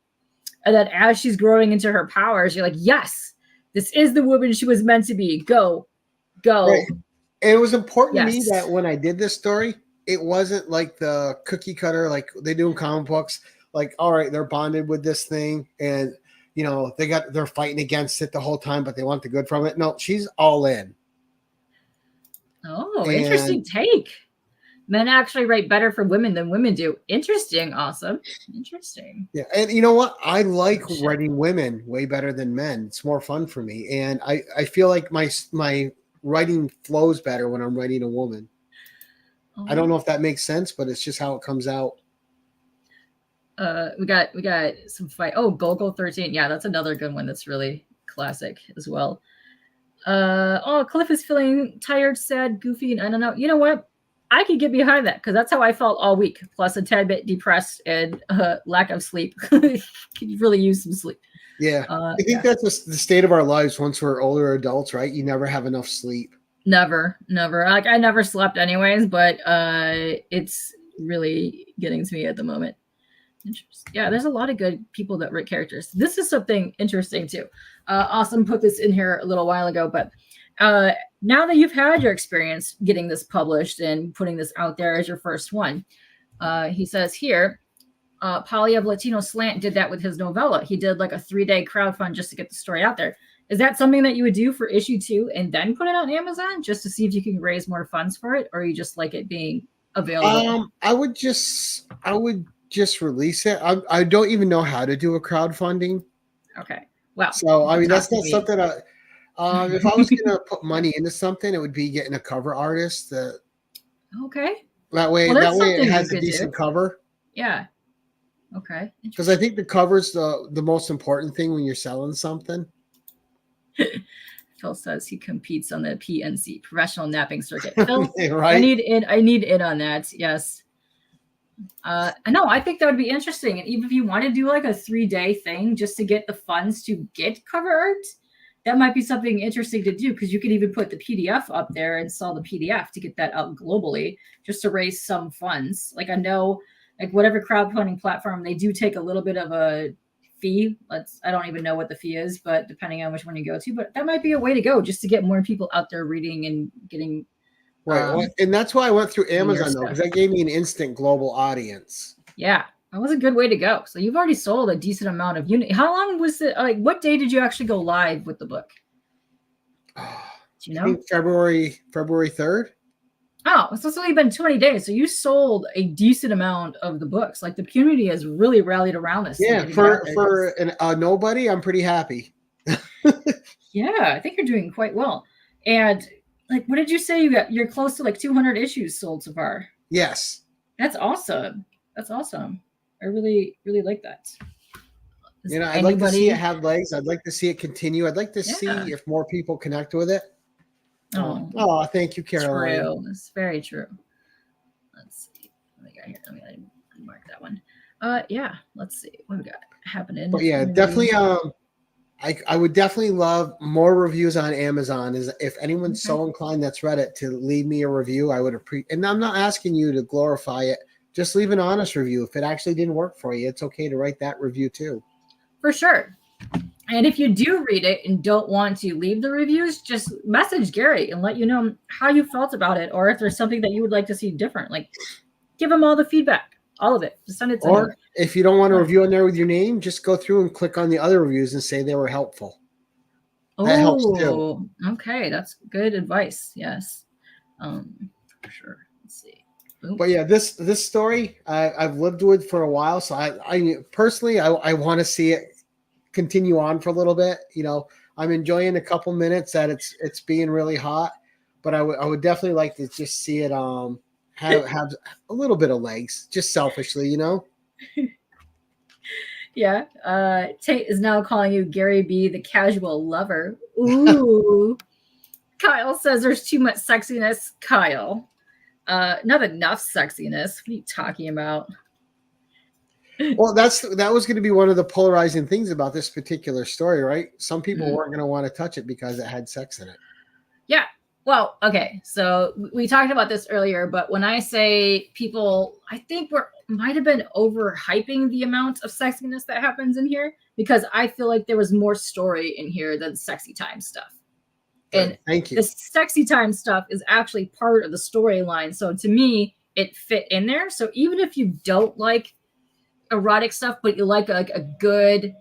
then as she's growing into her powers, you're like, yes, this is the woman she was meant to be. Go. Right. And it was important to me Yes. that when I did this story, it wasn't like the cookie cutter like they do in comic books. Like, all right, they're bonded with this thing, and they're fighting against it the whole time, but they want the good from it. No, she's all in. Oh, And interesting take. Men actually write better for women than women do. Interesting. Awesome. Interesting. yeah, and you know what? I like writing women way better than men. It's more fun for me, and I feel like my writing flows better when I'm writing a woman. Oh. I don't know if that makes sense, but it's just how it comes out. We got some fight. Oh, Golgo 13. Yeah, that's another good one. That's really classic as well. Cliff is feeling tired, sad, goofy, and I don't know. You know what? I could get behind that because that's how I felt all week. Plus a tad bit depressed and lack of sleep. Could really use some sleep. Yeah, I think that's the state of our lives once we're older adults, right? You never have enough sleep. Never. Like I never slept anyways, but it's really getting to me at the moment. Yeah, there's a lot of good people that write characters. This is something interesting too. Awesome put this in here a little while ago, but now that you've had your experience getting this published and putting this out there as your first one, he says here, Polly of Latino Slant did that with his novella. He did like a 3-day crowdfund just to get the story out there. Is that something that you would do for issue 2 and then put it on Amazon just to see if you can raise more funds for it, or you just like it being available? I would just release it. I don't even know how to do a crowdfunding. Okay. Well, so I mean that's not something if I was going to put money into something, it would be getting a cover artist. Okay. That way it has a decent cover. Yeah. Okay. Because I think the cover's the most important thing when you're selling something. Phil says he competes on the PNC, professional napping circuit. Phil, right? I need in on that. Yes. No, I think that would be interesting. And even if you want to do like a 3-day thing just to get the funds to get cover art, that might be something interesting to do, because you could even put the PDF up there and sell the PDF to get that out globally just to raise some funds. Like I know, like whatever crowdfunding platform, they do take a little bit of a fee. I don't even know what the fee is, but depending on which one you go to, but that might be a way to go just to get more people out there reading and getting. Right. And that's why I went through Amazon though, because that gave me an instant global audience. Yeah, that was a good way to go. So you've already sold a decent amount of unit. How long was it? Like, what day did you actually go live with the book? Do you know? I think February 3rd. Oh, it's only been 20 days. So you sold a decent amount of the books. Like the community has really rallied around this. Yeah, for a nobody, I'm pretty happy. Yeah, I think you're doing quite well. And like, what did you say? You're close to like 200 issues sold so far. Yes. That's awesome. I really, really like that. I'd like to see it have legs. I'd like to see it continue. I'd like to see if more people connect with it. Oh, thank you, Caroline. True. It's very true. Let's see. What we got here? Let me mark that one. Yeah. Let's see what we got happening. But yeah, definitely. I would definitely love more reviews on Amazon. Is if anyone's so inclined that's read it to leave me a review, I would appreciate. And I'm not asking you to glorify it. Just leave an honest review. If it actually didn't work for you, it's okay to write that review too. For sure. And if you do read it and don't want to leave the reviews, just message Gary and let you know how you felt about it, or if there's something that you would like to see different. Like, give him all the feedback, all of it. Just send it to him. Or if you don't want a review on there with your name, just go through and click on the other reviews and say they were helpful. That helps too. Okay, that's good advice. Yes, for sure. Let's see. Boom. But yeah, this story I've lived with for a while, so I personally I want to see it continue on for a little bit. I'm enjoying a couple minutes that it's being really hot, but I would definitely like to just see it have a little bit of legs, just selfishly, Yeah. Tate is now calling you GaryB, the casual lover. Ooh. Kyle says there's too much sexiness. Kyle. Not enough sexiness. What are you talking about? Well, that was going to be one of the polarizing things about this particular story, right? Some people weren't going to want to touch it because it had sex in it. Yeah. Well, okay. So we talked about this earlier, but when I say people, I think might have been overhyping the amount of sexiness that happens in here, because I feel like there was more story in here than sexy time stuff. And thank you. The sexy time stuff is actually part of the storyline. So to me, it fit in there. So even if you don't like erotic stuff, but you like a good,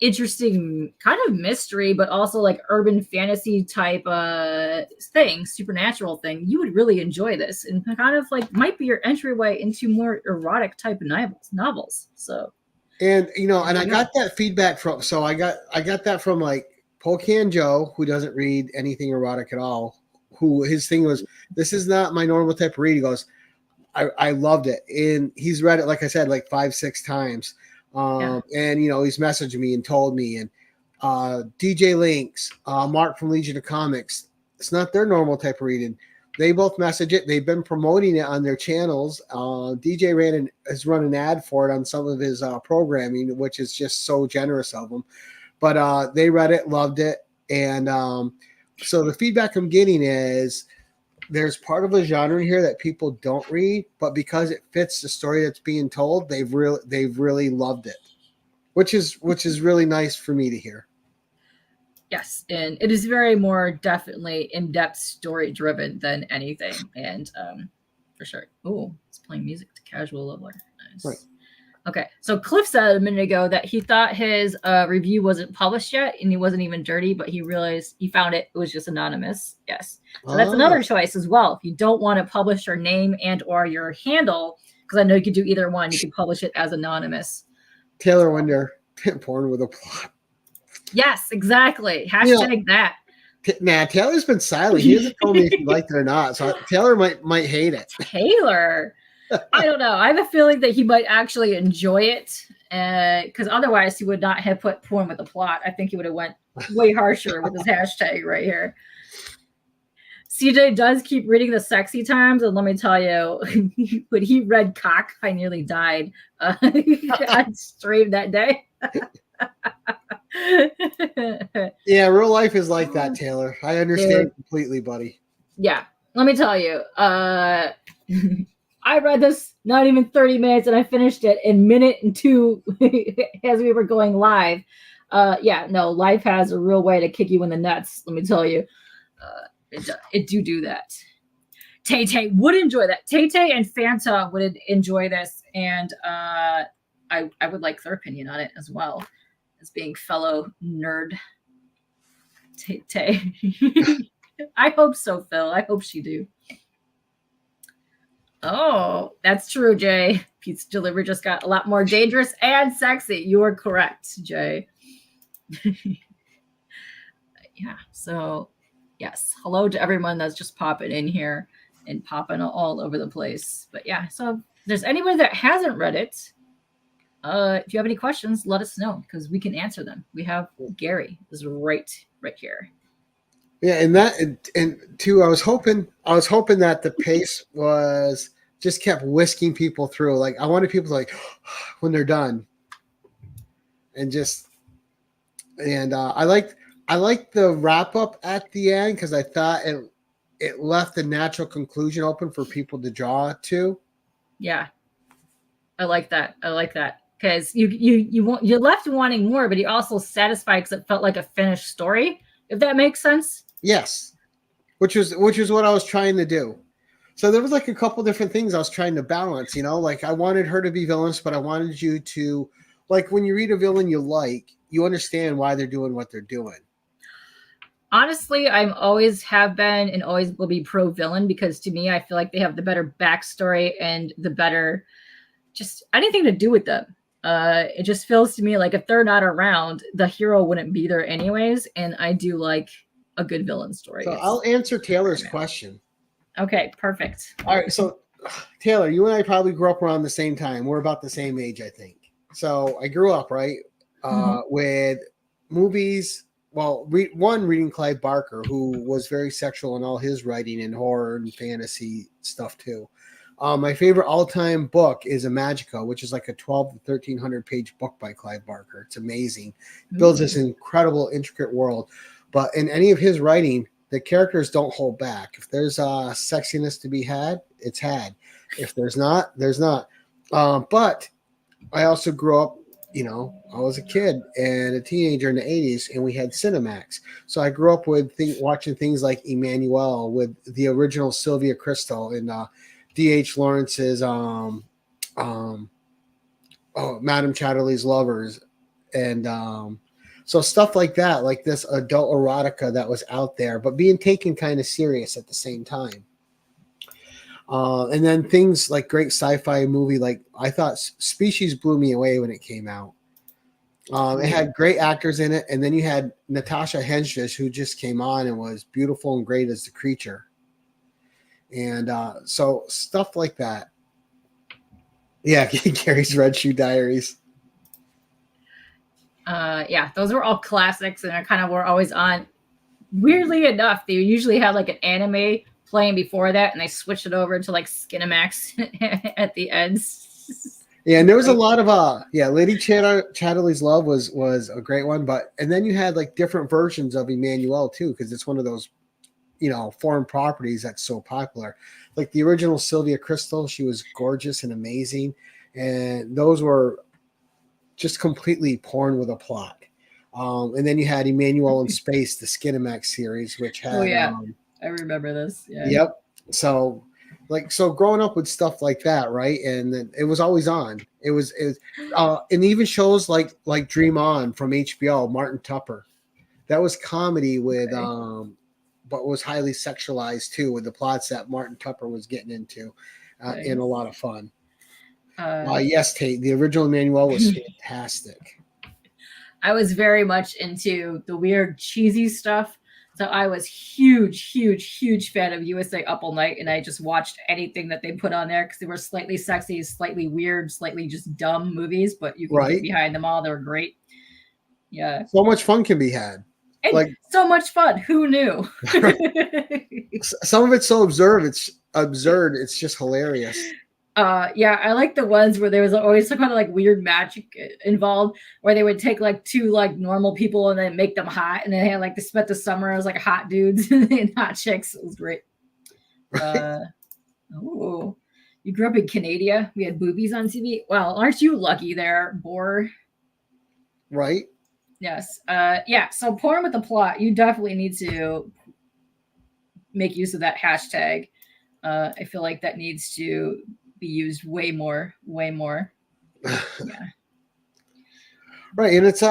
interesting kind of mystery, but also like urban fantasy type thing, supernatural thing, you would really enjoy this, and kind of like might be your entryway into more erotic type of novels. So, and I got that feedback from. So I got that from like Pocan Joe, who doesn't read anything erotic at all. Who his thing was, this is not my normal type of read. He goes, I loved it, and he's read it, like I said, like 5-6 times. And he's messaged me and told me, and DJ Links, Mark from Legion of Comics, it's not their normal type of reading. They both message it. They've been promoting it on their channels. DJ has run an ad for it on some of his programming, which is just so generous of them. But they read it, loved it, and so the feedback I'm getting is there's part of a genre here that people don't read, but because it fits the story that's being told, they've really loved it, which is really nice for me to hear. Yes, and it is very more definitely in-depth story driven than anything, and for sure. Oh, it's playing music to casual leveler. Nice. Right. Okay, so Cliff said a minute ago that he thought his review wasn't published yet, and he wasn't even dirty, but he realized he found it was just anonymous. Yes, so that's another choice as well. If you don't want to publish your name and or your handle, because I know you could do either one, you could publish it as anonymous. Taylor Winder, porn with a plot. Yes, exactly. Hashtag that. Nah, Taylor's been silent. He hasn't told me if he liked it or not. So Taylor might hate it. Taylor. I don't know. I have a feeling that he might actually enjoy it, because otherwise he would not have put porn with a plot. I think he would have went way harsher with his hashtag right here. CJ does keep reading the sexy times, and let me tell you, when he read cock, I nearly died on stream that day. Yeah, real life is like that, Taylor. I understand completely, buddy. Yeah, let me tell you. I read this not even 30 minutes, and I finished it in minute and 2 as we were going live. Life has a real way to kick you in the nuts. Let me tell you, it do that. Tay would enjoy that. Tay and Fanta would enjoy this, and I would like their opinion on it as well, as being fellow nerd. Tay. I hope so, Phil. I hope she do. Oh, that's true, Jay. Pizza delivery just got a lot more dangerous and sexy. You are correct, Jay. Yeah, so yes, hello to everyone that's just popping in here and popping all over the place. But yeah, so if there's anyone that hasn't read it, if you have any questions, let us know, because we can answer them. We have Gary is right here. Yeah, and too, I was hoping that the pace was just kept whisking people through. Like, I wanted people to, like, when they're done, and I liked the wrap up at the end, because I thought it left the natural conclusion open for people to draw to. Yeah, I like that. Because you left wanting more, but you also satisfied because it felt like a finished story. If that makes sense. Yes, which was what I was trying to do. So there was like a couple different things I was trying to balance. Like I wanted her to be villainous, but I wanted you to, like, when you read a villain you understand why they're doing what they're doing. Honestly, I'm always have been and always will be pro villain, because to me, I feel like they have the better backstory and the better just anything to do with them. It just feels to me like if they're not around, the hero wouldn't be there anyways. And I do like a good villain story. So I'll answer Taylor's question. Okay, perfect. All right, so Taylor, you and I probably grew up around the same time. We're about the same age, I think. So I grew up, right, with movies. Well, reading Clive Barker, who was very sexual in all his writing and horror and fantasy stuff too. My favorite all-time book is Imagica, which is like a 12 to 1300 page book by Clive Barker. It's amazing. It builds this incredible, intricate world. But in any of his writing, the characters don't hold back. If there's sexiness to be had, it's had. If there's not, there's not. But I also grew up, I was a kid and a teenager in the 80s, and we had Cinemax. So I grew up with watching things like Emmanuel with the original Sylvia Crystal and D.H. Lawrence's Madame Chatterley's Lovers. And so stuff like that, like this adult erotica that was out there, but being taken kind of serious at the same time. And then things like great sci-fi movie, like I thought Species blew me away when it came out. It had great actors in it, and then you had Natasha Henstridge, who just came on and was beautiful and great as the creature. And so stuff like that. Yeah, Gary's Red Shoe Diaries. Yeah, those were all classics, and I kind of were always on. Weirdly enough, they usually had like an anime playing before that, and they switched it over to like Skinamax at the end. Yeah, and there was a lot of Lady Chatterley's Love was a great one, and then you had like different versions of Emmanuel too, because it's one of those foreign properties that's so popular. Like the original Sylvia Crystal, she was gorgeous and amazing, and those were just completely porn with a plot. And then you had Emmanuel in Space, the Skinamax series, which had I remember this. Yeah. Yep. So growing up with stuff like that, right? And then it was always on. It was and even shows like Dream On from HBO, Martin Tupper. That was comedy with but was highly sexualized too, with the plots that Martin Tupper was getting into, and a lot of fun. Yes, Tate, the original Emmanuel was fantastic. I was very much into the weird cheesy stuff. So I was huge fan of USA Up All Night, and I just watched anything that they put on there because they were slightly sexy, slightly weird, slightly just dumb movies, but you can get behind them all. They're great. Yeah. So much fun can be had. And so much fun. Who knew? Some of it's so absurd. It's just hilarious. Yeah, I like the ones where there was always some kind of like weird magic involved, where they would take like two like normal people and then make them hot, and then they had like they spent the summer as like hot dudes and hot chicks. It was great. Oh, you grew up in Canada. We had boobies on TV. Well, aren't you lucky there, Boar? Right. Yes. Yeah. So porn with the plot, you definitely need to make use of that hashtag. I feel like that needs to be used way more. Yeah. Right. And it's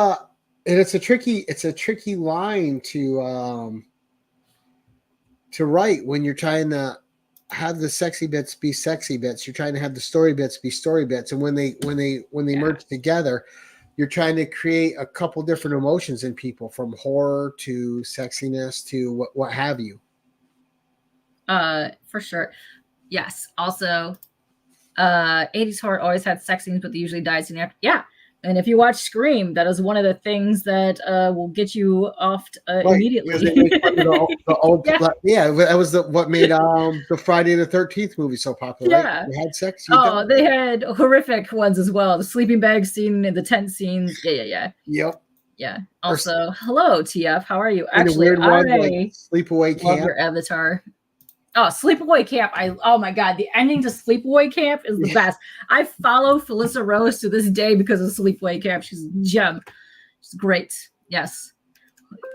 a tricky line to write when you're trying to have the sexy bits be sexy bits. You're trying to have the story bits be story bits. And when they merge together, you're trying to create a couple different emotions in people, from horror to sexiness to what have you. For sure. Yes. Also, 80s horror always had sex scenes, but they usually died soon after. Yeah. And if you watch Scream, that is one of the things that will get you off immediately. That was what made the Friday the 13th movie so popular. Yeah. Right? They had sex. They had horrific ones as well. The sleeping bag scene and the tent scenes. Yeah. Yep. Yeah. Also, hello, TF. How are you? Actually, I Sleepaway Camp. Love your avatar. Oh, Sleepaway Camp. Oh my God. The ending to Sleepaway Camp is the best. I follow Felissa Rose to this day because of Sleepaway Camp. She's a gem. She's great. Yes.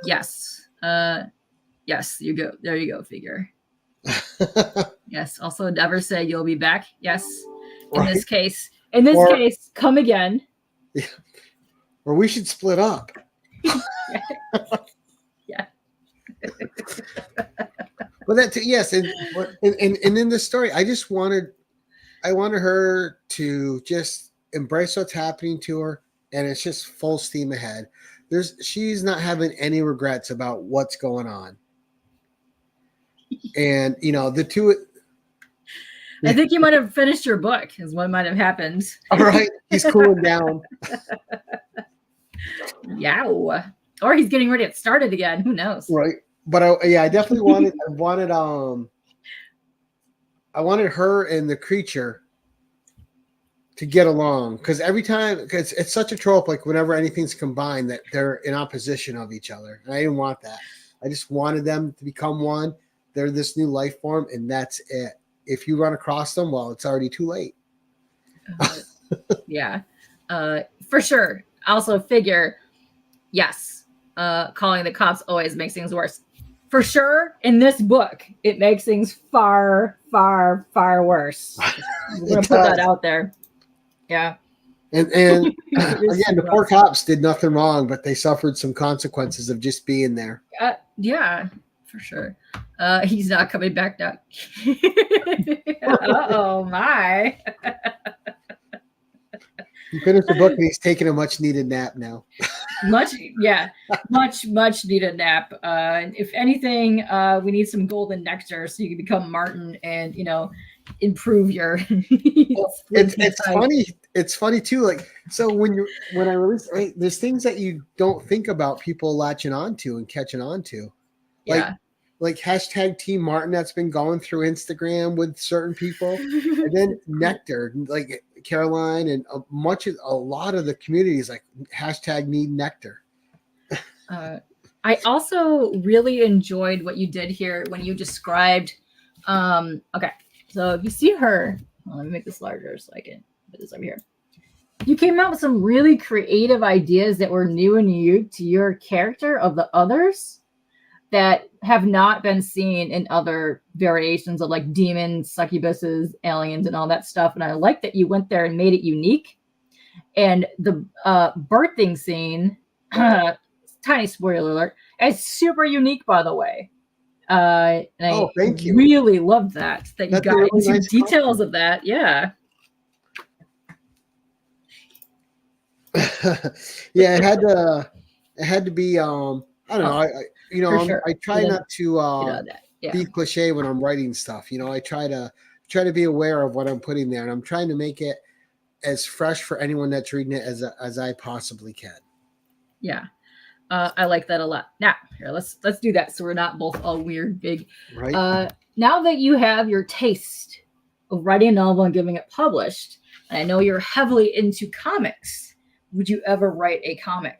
Yes. Yes. You go. There you go, figure. Yes. Also, never say you'll be back. Yes. In this case, come again. Yeah. Or we should split up. Yeah. Well, yes, and in the story, I wanted her to just embrace what's happening to her, and it's just full steam ahead. She's not having any regrets about what's going on, and the two. I think you might have finished your book, is what might have happened. All right, he's cooling down. Yeah, or he's getting ready to start it again. Who knows? Right. But I definitely wanted I wanted her and the creature to get along, because every time, because it's such a trope, like whenever anything's combined, that they're in opposition of each other, and I didn't want that. I just wanted them to become one. They're this new life form, and that's it. If you run across them, well, it's already too late. Yeah, for sure. Also figure, yes, calling the cops always makes things worse. For sure, in this book, it makes things far, far, far worse. We're going to put that out there. Yeah. And again, the poor cops did nothing wrong, but they suffered some consequences of just being there. Yeah, for sure. He's not coming back now. Uh-oh, my. He finished the book and he's taking a much needed nap now. much needed nap. If anything, we need some golden nectar so you can become Martin and, improve your it's funny too, like, so when I release, right, there's things that you don't think about people latching onto and catching onto, like hashtag Team Martin that's been going through Instagram with certain people, and then nectar, like Caroline and a lot of the community is like hashtag need nectar. I also really enjoyed what you did here when you described okay, so if you see her, let me make this larger so I can put this over here. You came out with some really creative ideas that were new and unique to your character of the others that have not been seen in other variations of like demons, succubuses, aliens, and all that stuff. And I like that you went there and made it unique. And the birthing scene, tiny spoiler alert, is super unique, by the way. And thank you. Really loved that you got really into nice details of that. Yeah. Yeah, it had to be I don't know, I try not to be cliche when I'm writing stuff. I try to be aware of what I'm putting there, and I'm trying to make it as fresh for anyone that's reading it as I possibly can. Yeah. I like that a lot. Now, here, let's do that so we're not both all weird big. Right. Now that you have your taste of writing a novel and getting it published, and I know you're heavily into comics, would you ever write a comic?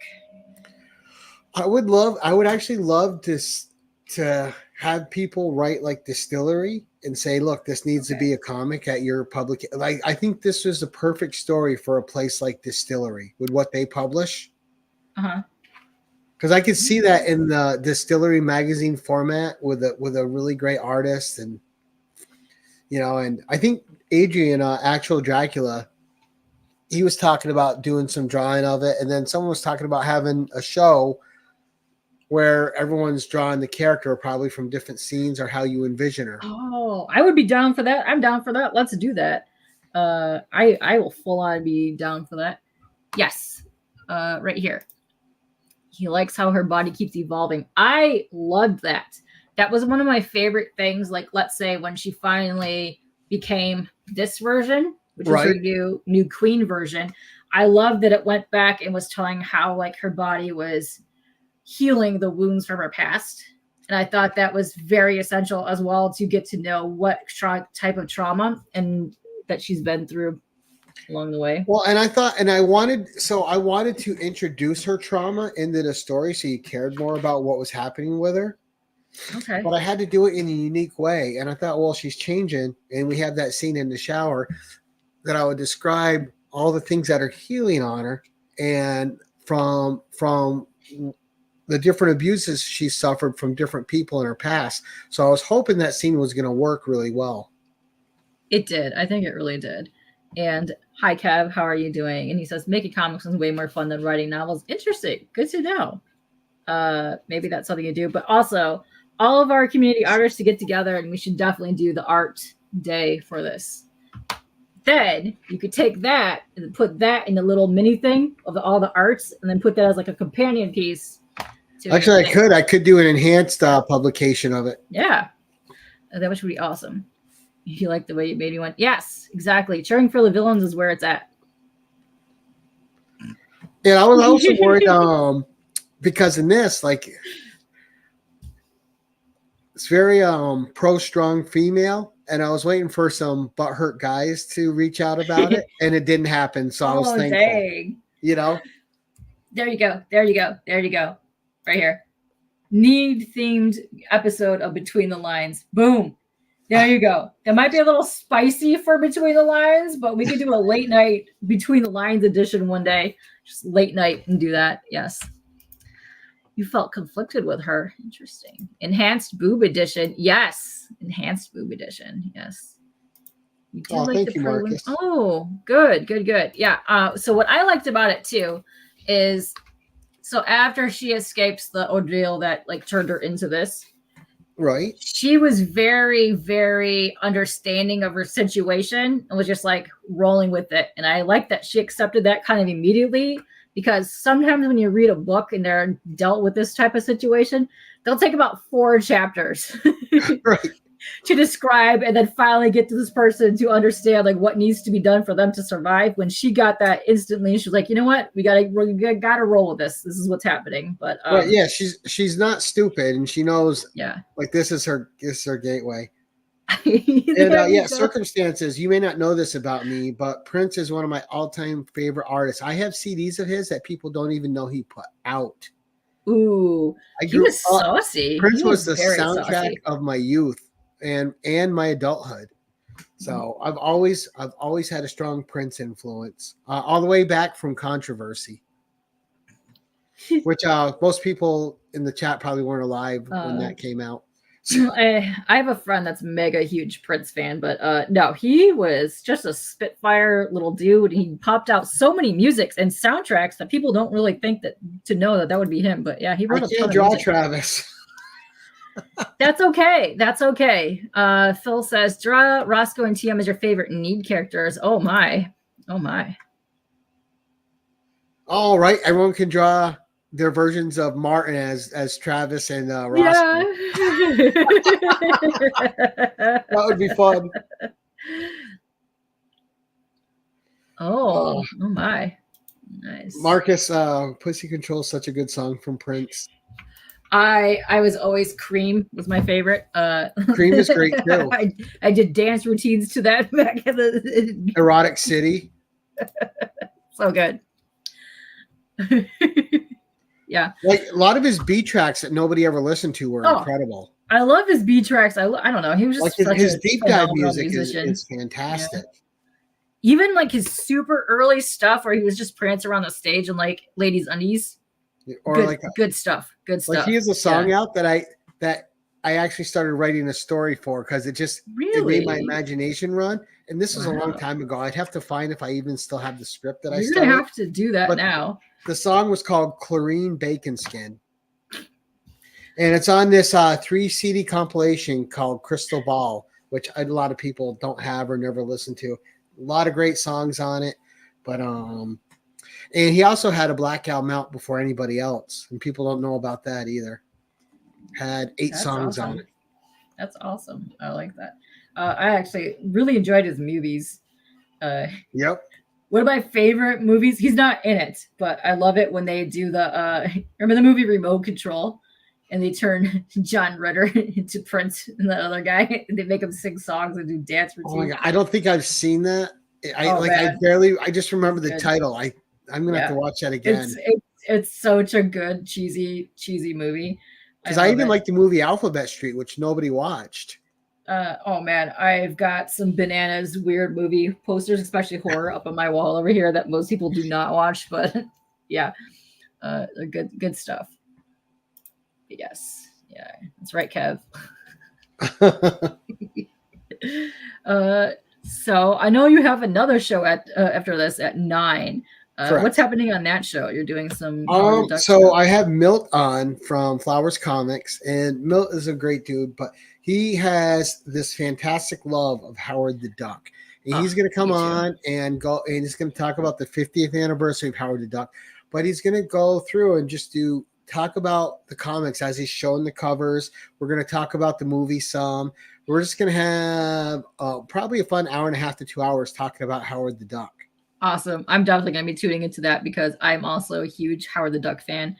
I would actually love to have people write like Distillery and say, look, this needs to be a comic at your public. Like, I think this was the perfect story for a place like Distillery with what they publish. Uh-huh. Because I could see that in the Distillery magazine format with a really great artist, and and I think Adrian, Actual Dracula, he was talking about doing some drawing of it, and then someone was talking about having a show where everyone's drawing the character probably from different scenes or how you envision her. Oh, I would be down for that. I'm down for that. Let's do that. I will full on be down for that. Yes. Right here. He likes how her body keeps evolving. I loved that. That was one of my favorite things. Like, let's say when she finally became this version, which is her new queen version. I loved that it went back and was telling how like her body was healing the wounds from her past. And I thought that was very essential as well to get to know what type of trauma and that she's been through along the way. Well, and I wanted to introduce her trauma into the story so you cared more about what was happening with her. Okay. But I had to do it in a unique way. And I thought, well, she's changing. And we have that scene in the shower that I would describe all the things that are healing on her and from the different abuses she suffered from different people in her past. So I was hoping that scene was going to work really well. It did. I think it really did. And hi, Kev, how are you doing? And he says, making comics is way more fun than writing novels. Interesting. Good to know. Maybe that's something you do. But also, all of our community artists to get together, and we should definitely do the art day for this. Then you could take that and put that in a little mini thing of all the arts, and then put that as like a companion piece. Actually, I could do an enhanced publication of it. Yeah, that would be awesome. You like the way you made me went, yes, exactly. Cheering for the villains is where it's at. Yeah, I was also worried because in this, like, it's very pro strong female, and I was waiting for some butthurt guys to reach out about it, and it didn't happen. So I was Oh, thankful. dang. You know, There you go. There you go. There you go. Right here. Need themed episode of Between the Lines. Boom. There you go. That might be a little spicy for Between the Lines, but we could do a late night Between the Lines edition one day. Just late night and do that. Yes. You felt conflicted with her. Interesting. Enhanced boob edition. Yes. Enhanced boob edition. Yes. You do like thank you, Marcus. Oh, good, good, good. Yeah. So what I liked about it too is, so after she escapes the ordeal that like turned her into this, right? She was very, very understanding of her situation and was just like rolling with it. And I like that she accepted that kind of immediately, because sometimes when you read a book and they're dealt with this type of situation, they'll take about 4 chapters Right. to describe and then finally get to this person to understand like what needs to be done for them to survive. When she got that instantly, she was like, you know what, we gotta roll with this. This is what's happening. But yeah, she's not stupid, and she knows, yeah, like this is her gateway. And yeah, circumstances. You may not know this about me, but Prince is one of my all-time favorite artists. I have CDs of his that people don't even know he put out. Ooh, he was saucy. Prince was the soundtrack of my youth and my adulthood. So I've always had a strong Prince influence, all the way back from Controversy, which most people in the chat probably weren't alive when that came out. I have a friend that's mega huge Prince fan, but no, he was just a spitfire little dude. He popped out so many musics and soundtracks that people don't really think that to know that would be him. But yeah, he wrote a ton of music. Travis. That's okay. That's okay. Phil says, draw Roscoe and TM as your favorite Need characters. Oh my. Oh my. All right. Everyone can draw their versions of Martin as Travis and Roscoe. Yeah. That would be fun. Oh my. Nice. Marcus, Pussy Control is such a good song from Prince. I was always Cream was my favorite. Cream is great too. I did dance routines to that back in the Erotic City. So good. Yeah, like a lot of his B tracks that nobody ever listened to were incredible. I love his B tracks. I don't know. He was just like his deep dive music is fantastic. Yeah. Even like his super early stuff where he was just prancing around the stage in like ladies' undies. Or good stuff. Good stuff. Like he has a song out that I actually started writing a story for, because it made my imagination run. And this was a long time ago. I'd have to find if I even still have the script that I started. You're gonna have to do that now. The song was called Clarine Bacon Skin. And it's on this 3 CD compilation called Crystal Ball, which a lot of people don't have or never listen to. A lot of great songs on it. But and he also had a Black album out before anybody else. And people don't know about that either. Had 8 songs on it. That's awesome. I like that. I actually really enjoyed his movies. Yep. One of my favorite movies, he's not in it, but I love it when they do the, remember the movie Remote Control? And they turn John Ritter into Prince and the other guy. And they make him sing songs and do dance routines. Oh my God. I don't think I've seen that. I just remember the title. I'm going to have to watch that again. It's such a good, cheesy movie. Because I even like the movie Alphabet Street, which nobody watched. Oh man, I've got some bananas weird movie posters, especially horror, up on my wall over here that most people do not watch. But yeah, good stuff. Yes, yeah, that's right, Kev. So I know you have another show at after this at 9. What's happening on that show? You're doing some. So I have Milt on from Flowers Comics, and Milt is a great dude, but he has this fantastic love of Howard the Duck. And he's going to come on and he's going to talk about the 50th anniversary of Howard the Duck, but he's going to go through and just talk about the comics as he's showing the covers. We're going to talk about the movie some. We're just going to have probably a fun hour and a half to 2 hours talking about Howard the Duck. Awesome. I'm definitely going to be tuning into that because I'm also a huge Howard the Duck fan.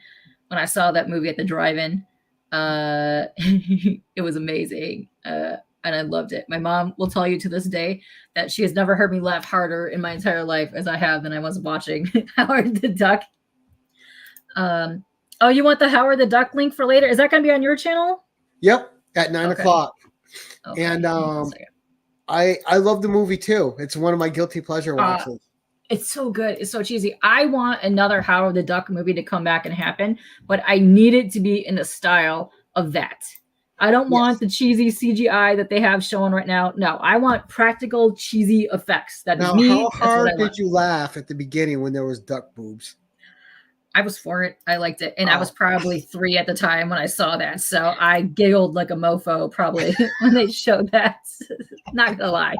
When I saw that movie at the drive-in, It was amazing. And I loved it. My mom will tell you to this day that she has never heard me laugh harder in my entire life as I have when I was watching Howard the Duck. Oh, you want the Howard the Duck link for later? Is that going to be on your channel? Yep, at 9 o'clock. Okay. And I love the movie too. It's one of my guilty pleasure watches. It's so good. It's so cheesy. I want another Howard the Duck movie to come back and happen, but I need it to be in the style of that. I don't want the cheesy CGI that they have showing right now. No, I want practical cheesy effects. That is me. How hard did you laugh at the beginning when there was duck boobs? I was for it. I liked it. And I was probably 3 at the time when I saw that. So I giggled like a mofo probably when they showed that. Not gonna lie.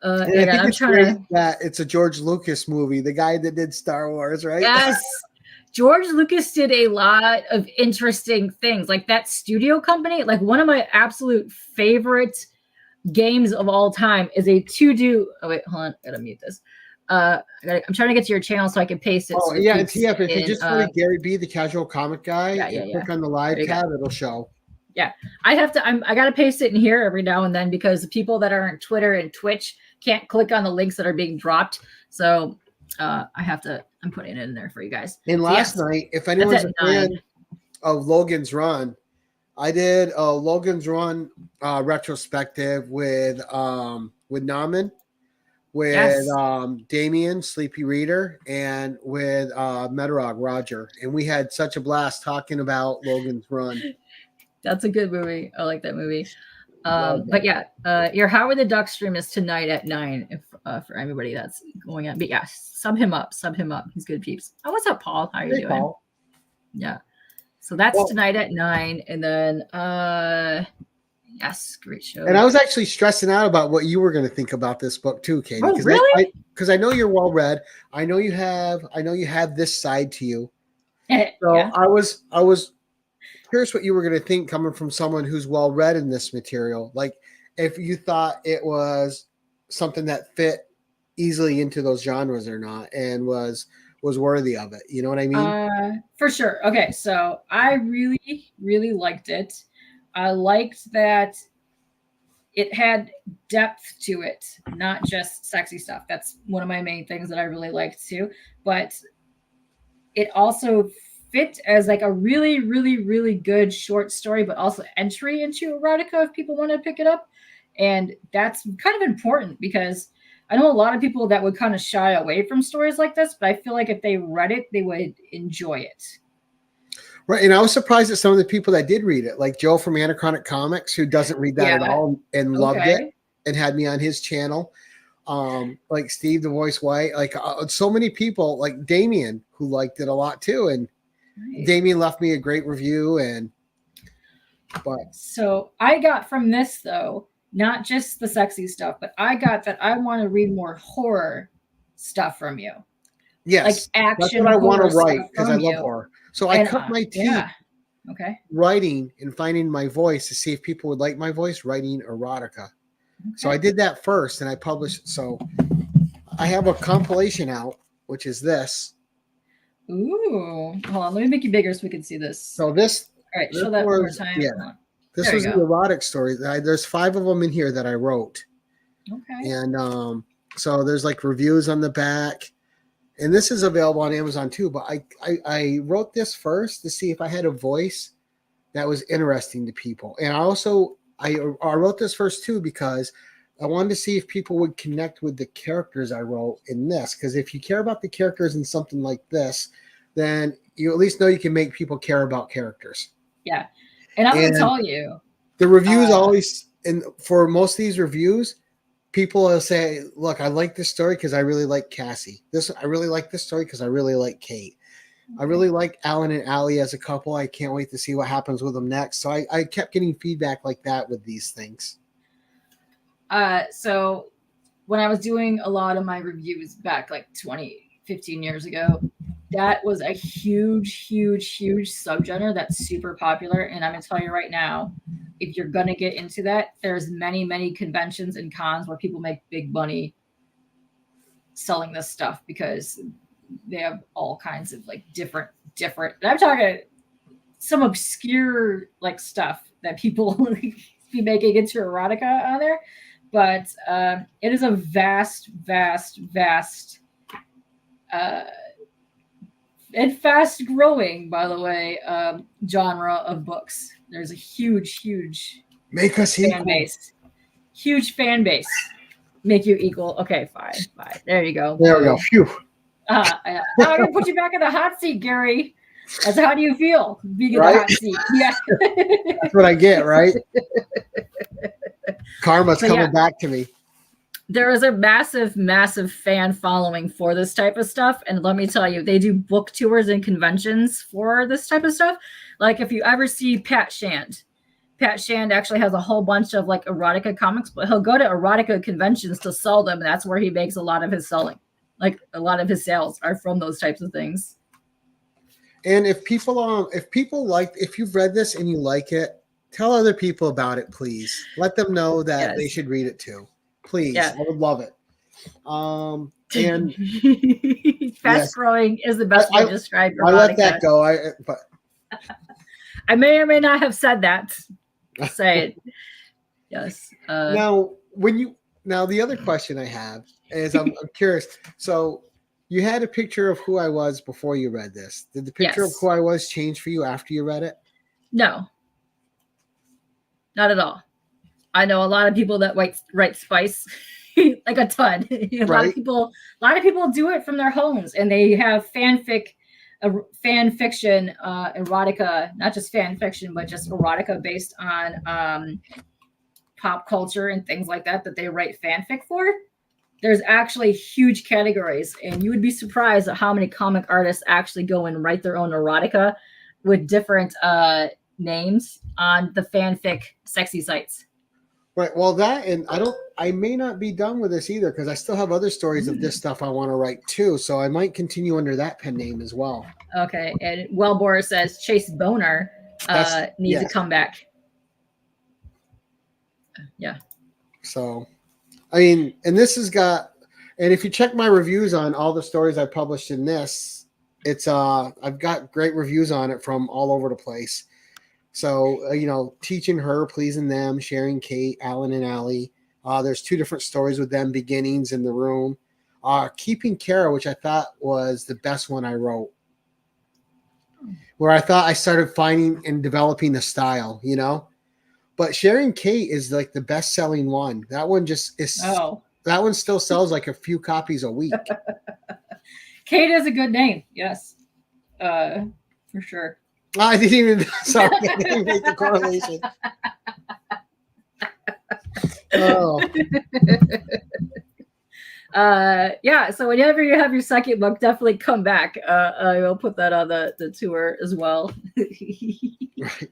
I'm trying that it's a George Lucas movie, the guy that did Star Wars, right? Yes. George Lucas did a lot of interesting things. Like that studio company, like one of my absolute favorite games of all time is a to-do. Oh, wait, hold on. I gotta mute this. I'm trying to get to your channel so I can paste it. Oh, yeah, it's here. If you just go to GaryB, the casual comic guy, click on the live tab, it'll show. Yeah, I got to paste it in here every now and then because the people that are on Twitter and Twitch can't click on the links that are being dropped. So I'm putting it in there for you guys. And last night, if anyone's a fan of Logan's Run, I did a Logan's Run retrospective with Naman, with Damien, Sleepy Reader, and with Metarog, Roger. And we had such a blast talking about Logan's Run. That's a good movie. I like that movie. But yeah, your Howard the Duck stream is tonight at 9 if for anybody that's going on. But yeah, sub him up. He's good peeps. Oh, what's up, Paul? How are you doing? Paul. Yeah. So that's tonight at 9. And then yes, great show. And I was actually stressing out about what you were going to think about this book too, Katie. Oh, really? Because I know you're well read. I know you have this side to you. So yeah. I was curious what you were going to think coming from someone who's well read in this material. Like if you thought it was something that fit easily into those genres or not, and was worthy of it. You know what I mean? For sure. Okay. So I really, really liked it. I liked that it had depth to it, not just sexy stuff. That's one of my main things that I really liked too. But it also fit as like a really, really, really good short story, but also entry into erotica if people want to pick it up. And that's kind of important because I know a lot of people that would kind of shy away from stories like this, but I feel like if they read it, they would enjoy it. Right. And I was surprised at some of the people that did read it, like Joe from Anachronic Comics, who doesn't read that at all and loved it and had me on his channel. Like Steve, the Voice White, like so many people, like Damien, who liked it a lot too. And Damien left me a great review. So I got from this though, not just the sexy stuff, but I got that I want to read more horror stuff from you. Yes. Like action. That's what I want to write because I love horror. So I cut my teeth writing and finding my voice to see if people would like my voice writing erotica. So I did that first and I published. So I have a compilation out, which is this. Ooh, hold on. Let me make you bigger so we can see this. So this. All right, show that one more time. Yeah. This was the erotic story. There's 5 of them in here that I wrote. Okay. And so there's like reviews on the back. And this is available on Amazon too. But I wrote this first to see if I had a voice that was interesting to people. And I wrote this first too because I wanted to see if people would connect with the characters I wrote in this. Because if you care about the characters in something like this, then you at least know you can make people care about characters. Yeah. And I'm going to tell you. The reviews always, and for most of these reviews, people will say, look, I like this story because I really like Cassie. I really like this story because I really like Kate. I really like Alan and Allie as a couple. I can't wait to see what happens with them next. So I kept getting feedback like that with these things. So when I was doing a lot of my reviews back like 15 years ago, that was a huge, huge, huge subgenre that's super popular. And I'm going to tell you right now, if you're going to get into that, there's many, many conventions and cons where people make big money selling this stuff because they have all kinds of like different. And I'm talking some obscure like stuff that people be making into erotica on there, but it is a vast and fast growing, by the way, genre of books. There's a huge make us fan equal. base. Huge fan base. Make you equal. Okay, fine. There you go. There we go. Phew. Now I'm gonna put you back in the hot seat, Gary. That's how do you feel being in the hot seat? Yeah. That's what I get, right? Karma's coming back to me. There is a massive fan following for this type of stuff. And let me tell you, they do book tours and conventions for this type of stuff. Like if you ever see Pat Shand actually has a whole bunch of like erotica comics, but he'll go to erotica conventions to sell them. And that's where he makes a lot of his selling. Like a lot of his sales are from those types of things. And if you've read this and you like it, tell other people about it, please. Let them know that they should read it too. Please, I would love it. And fast growing is the best way to describe erotica. I let that go. But I may or may not have said that. Say it. Yes. Now the other question I have is I'm curious. So you had a picture of who I was before you read this. Did the picture of who I was change for you after you read it? No. Not at all. I know a lot of people that write spice, like a ton. A lot of people do it from their homes, and they have fan fiction, erotica, not just fan fiction, but just erotica based on pop culture and things like that they write fanfic for. There's actually huge categories, and you would be surprised at how many comic artists actually go and write their own erotica with different names on the fanfic sexy sites. Right. Well, I may not be done with this either because I still have other stories of this stuff I want to write too. So I might continue under that pen name as well. Okay. And Wellbore says Chase Boner needs a comeback. Yeah. So, I mean, and if you check my reviews on all the stories I published in this, it's I've got great reviews on it from all over the place. So, teaching her, pleasing them, sharing Kate, Alan and Allie. There's 2 different stories with them, beginnings in the room. Keeping Kara, which I thought was the best one I wrote. Where I thought I started finding and developing the style, But sharing Kate is like the best-selling one. That one just is. Oh. That one still sells like a few copies a week. Kate is a good name. Yes. For sure. I didn't even make the correlation. Oh. Yeah, so whenever you have your second book, definitely come back. I will put that on the tour as well. Right.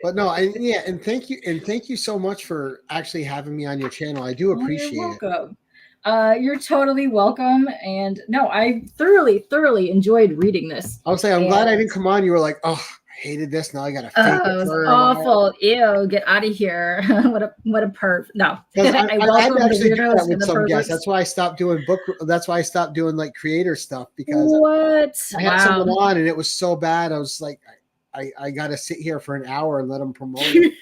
But no, and thank you so much for actually having me on your channel. I do appreciate it. You're welcome. You're totally welcome. And no, I thoroughly enjoyed reading this. I'll say I'm glad I didn't come on. You were like, oh, I hated this. Now I got to fake it. It was awful. Ew, get out of here. what a perv. No. I welcome the weirdos and the some guests. That's why I stopped doing that's why I stopped doing like creator stuff because I had someone on and it was so bad. I was like, I got to sit here for an hour and let them promote it.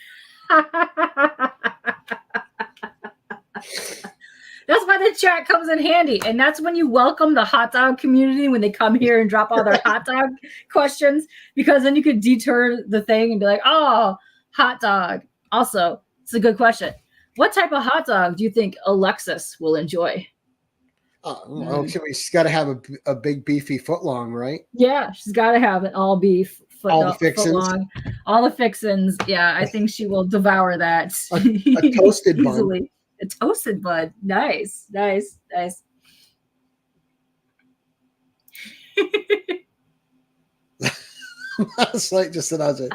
That's why the chat comes in handy. And that's when you welcome the hot dog community when they come here and drop all their hot dog questions, because then you could deter the thing and be like, oh, hot dog. Also, it's a good question. What type of hot dog do you think Alexis will enjoy? Well, she's got to have a big beefy foot long, right? Yeah, she's got to have an all beef all the fixins. Long. All the fixins. Yeah, I think she will devour that. A toasted easily. Bun. A toasted bun. Nice. That's like just another.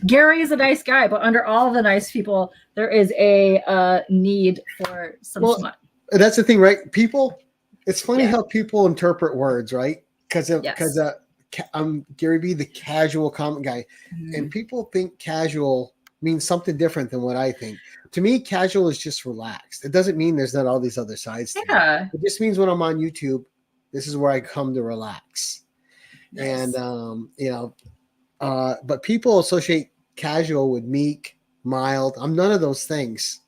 Gary is a nice guy, but under all the nice people, there is a need for some smut. That's the thing, right? People, it's funny how people interpret words, right? Because I'm GaryB, the casual comic guy, and people think casual means something different than what I think. To me, casual is just relaxed. It doesn't mean there's not all these other sides to it. It just means when I'm on YouTube, this is where I come to relax. Nice. And but people associate casual with meek, mild. I'm none of those things.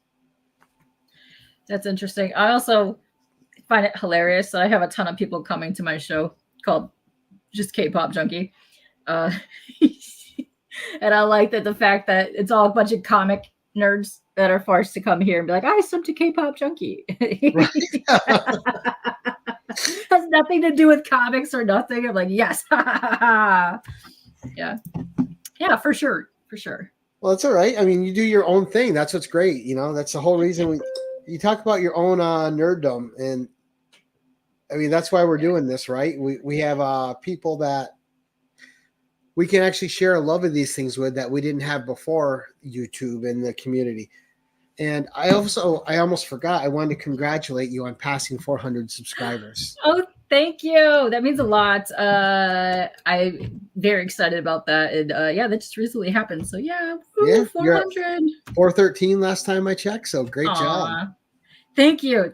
That's interesting. I also find it hilarious. I have a ton of people coming to my show called Just K-Pop Junkie. And I like that the fact that it's all a bunch of comic nerds that are forced to come here and be like, I subbed to K-Pop Junkie. Has nothing to do with comics or nothing. I'm like, yes. Yeah, for sure. Well, it's all right. I mean, you do your own thing. That's what's great. You know, that's the whole reason you talk about your own nerddom. And I mean, that's why we're doing this, right? We have people that we can actually share a love of these things with that we didn't have before YouTube and the community. And I almost forgot. I wanted to congratulate you on passing 400 subscribers. Oh, thank you. That means a lot. I'm very excited about that. And that just recently happened. So yeah, 400. 413 last time I checked. So great job. Thank you.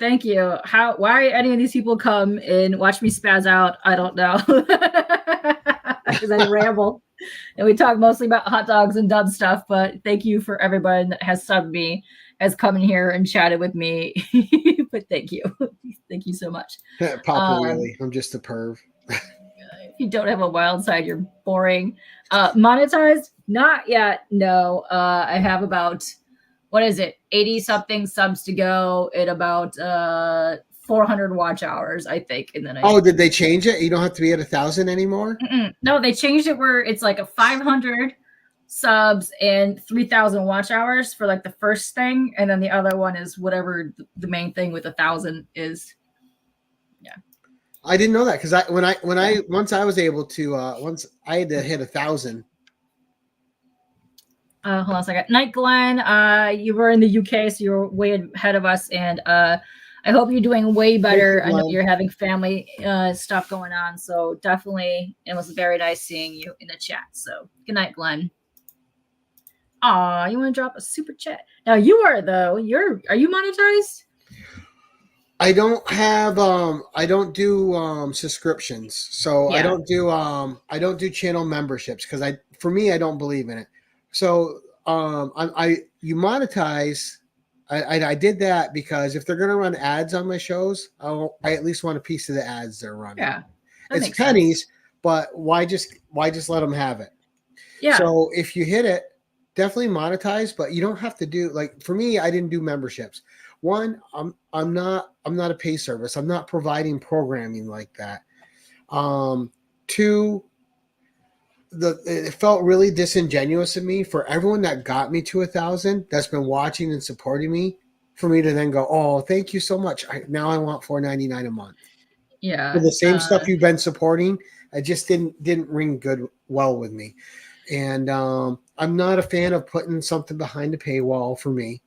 Why any of these people come and watch me spaz out? I don't know. Because I ramble. And we talk mostly about hot dogs and dumb stuff. But thank you for everybody that has subbed me, has come in here and chatted with me. But thank you. Thank you so much. Papa, really? I'm just a perv. If you don't have a wild side, you're boring. Monetized? Not yet. No. I have about, 80 something subs to go at about 400 watch hours, I think. And then did they change it? You don't have to be at 1,000 anymore? No, they changed it where it's like a 500 subs and 3,000 watch hours for like the first thing, and then the other one is whatever the main thing with 1,000 is. Yeah, I didn't know that because once I was able to once I had to hit 1,000. Hold on a second. Night Glenn, you were in the UK, so you're way ahead of us, and I hope you're doing way better. I know you're having family stuff going on, so definitely it was very nice seeing you in the chat. So good night, Glenn. Aw, you want to drop a super chat? Now you are though. Are you monetized? I don't have I don't do subscriptions. So yeah. I don't do channel memberships because for me I don't believe in it. So you monetize. I did that because if they're going to run ads on my shows, I at least want a piece of the ads they're running. Yeah, it's pennies, but why just let them have it? Yeah. So if you hit it, definitely monetize, but you don't have to do like for me. I didn't do memberships. One, I'm not a pay service. I'm not providing programming like that. Two, it felt really disingenuous of me for everyone that got me to 1,000 that's been watching and supporting me for me to then go, oh, thank you so much. Now I want $4.99 a month. Yeah. For the same stuff you've been supporting, I just didn't ring well with me. And I'm not a fan of putting something behind a paywall for me,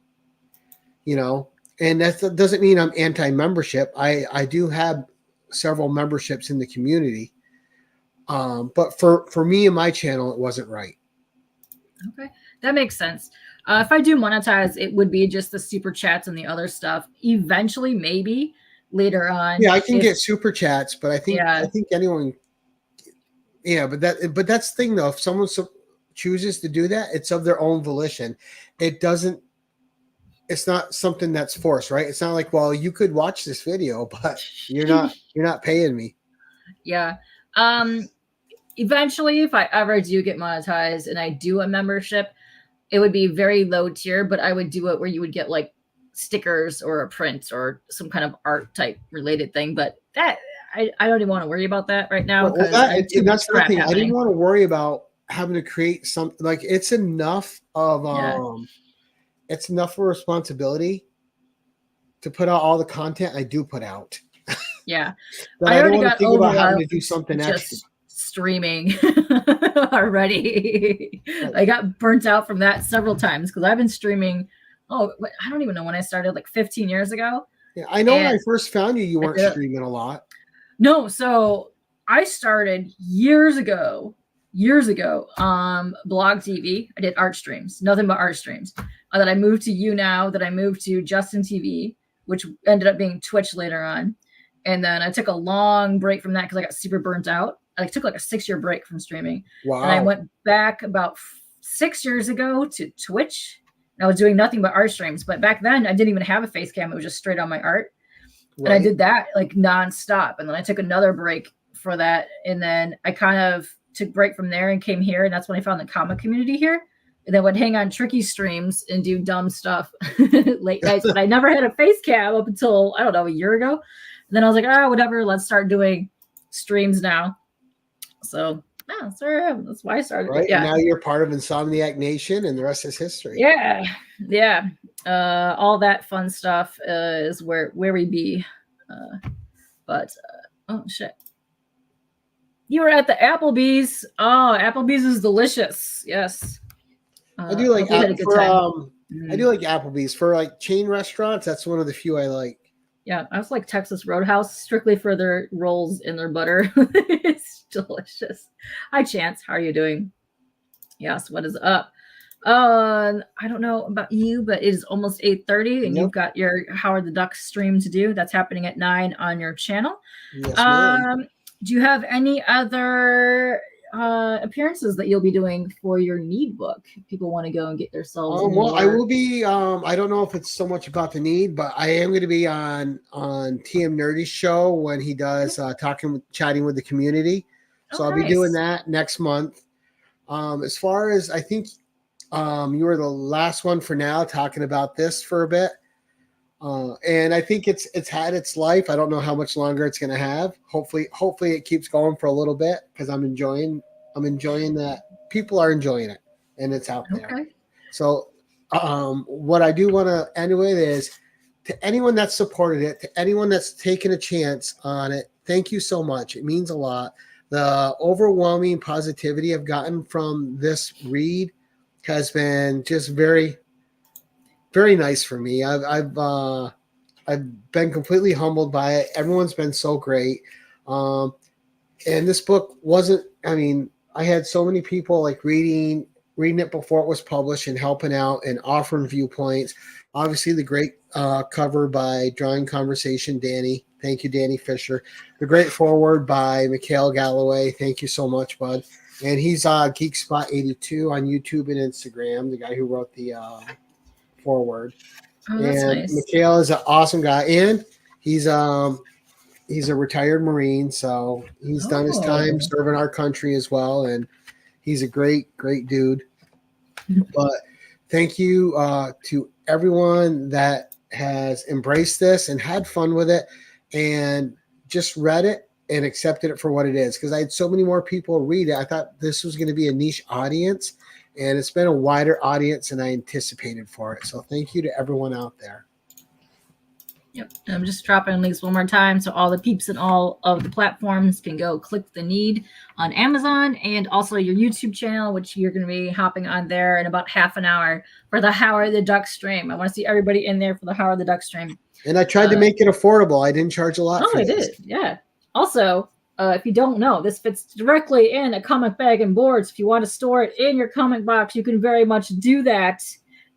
and that doesn't mean I'm anti-membership. I do have several memberships in the community. But for me and my channel, it wasn't right. Okay, that makes sense. If I do monetize, it would be just the super chats and the other stuff. Eventually, maybe later on. Yeah, I can get super chats, but I think anyone. Yeah, but that's the thing though. If someone chooses to do that, it's of their own volition. It's not something that's forced, right? It's not like, well, you could watch this video, but you're not paying me. Yeah. Eventually, if I ever do get monetized and I do a membership, it would be very low tier, but I would do it where you would get like stickers or a print or some kind of art type related thing. But that I don't even want to worry about that right now. Well, that's the thing. I didn't want to worry about having to create something like it's enough of it's enough of a responsibility to put out all the content I do put out. Yeah. I already got think about having to do something extra. Streaming already. Right. I got burnt out from that several times because I've been streaming. I don't even know when I started, like 15 years ago. Yeah, I know when I first found you weren't streaming a lot. No, so I started years ago years ago, Blog TV. I did art streams, nothing but art streams. Then I moved to YouNow. Then I moved to Justin TV, which ended up being Twitch later on. And then I took a long break from that because I got super burnt out. I took like a 6-year break from streaming. Wow. And I went back about 6 years ago to Twitch. And I was doing nothing but art streams. But back then, I didn't even have a face cam. It was just straight on my art. Right. And I did that like nonstop. And then I took another break for that. And then I kind of took a break from there and came here. And that's when I found the comic community here. And then would hang on tricky streams and do dumb stuff late nights. But I never had a face cam up until, I don't know, a year ago. And then I was like, oh, whatever, let's start doing streams now. So yeah, that's why I started. Right. Yeah. And now you're part of Insomniac Nation and the rest is history. Yeah. Yeah. All that fun stuff is where we be. Oh shit. You were at the Applebee's. Oh, Applebee's is delicious. Yes. I do like I do like Applebee's for like chain restaurants. That's one of the few I like. Yeah, I was like Texas Roadhouse, strictly for their rolls and their butter. It's delicious. Hi, Chance. How are you doing? Yes, what is up? I don't know about you, but it is almost 8:30, and you've got your Howard the Duck stream to do. That's happening at 9 on your channel. Yes, ma'am. Do you have any other appearances that you'll be doing for your Need book? People want to go and get themselves. Well, I will be. I don't know if it's so much about the Need, but I am going to be on TM Nerdy's show when he does chatting with the community. So I'll be doing that next month. As far as I think, you were the last one for now talking about this for a bit. And I think it's had its life. I don't know how much longer it's going to have. Hopefully it keeps going for a little bit because I'm enjoying that. People are enjoying it and it's out there. Okay. So what I do want to end with is to anyone that's supported it, to anyone that's taken a chance on it, thank you so much. It means a lot. The overwhelming positivity I've gotten from this read has been just very, very nice for me. I've been completely humbled by it. Everyone's been so great. And this book wasn't, I mean, I had so many people like reading it before it was published and helping out and offering viewpoints. Obviously the great cover by Drawing Conversation, Danny. Thank you, Danny Fisher. The great foreword by Mikhail Galloway. Thank you so much, bud. And he's Geek Spot 82 on YouTube and Instagram, the guy who wrote the forward. Oh, that's and nice. Mikhail is an awesome guy, and he's a retired Marine, so he's done his time serving our country as well, and he's a great dude. But thank you to everyone that has embraced this and had fun with it and just read it and accepted it for what it is, because I had so many more people read it. I thought this was going to be a niche audience, and it's been a wider audience than I anticipated for it. So thank you to everyone out there. Yep. I'm just dropping links one more time so all the peeps and all of the platforms can go click the Need on Amazon, and also your YouTube channel, which you're going to be hopping on there in about half an hour for the Howard the Duck stream. I want to see everybody in there for the Howard the Duck stream. And I tried to make it affordable. I didn't charge a lot for this. I did. Yeah. Also, if you don't know, this fits directly in a comic bag and boards. If you want to store it in your comic box, you can very much do that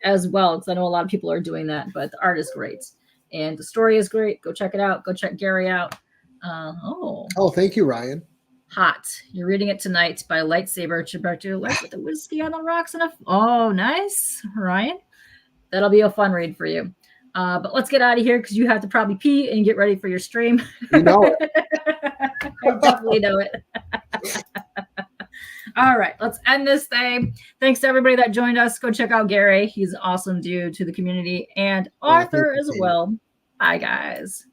as well, because I know a lot of people are doing that, but the art is great. And the story is great. Go check it out. Go check Gary out. Thank you, Ryan. Hot. You're reading it tonight by Lightsaber Chiberto with the whiskey on the rocks and nice, Ryan. That'll be a fun read for you. But let's get out of here because you have to probably pee and get ready for your stream. You know it. I definitely know it. All right, let's end this thing. Thanks to everybody that joined us. Go check out Gary. He's an awesome dude to the community. And Arthur as well. Bye, guys.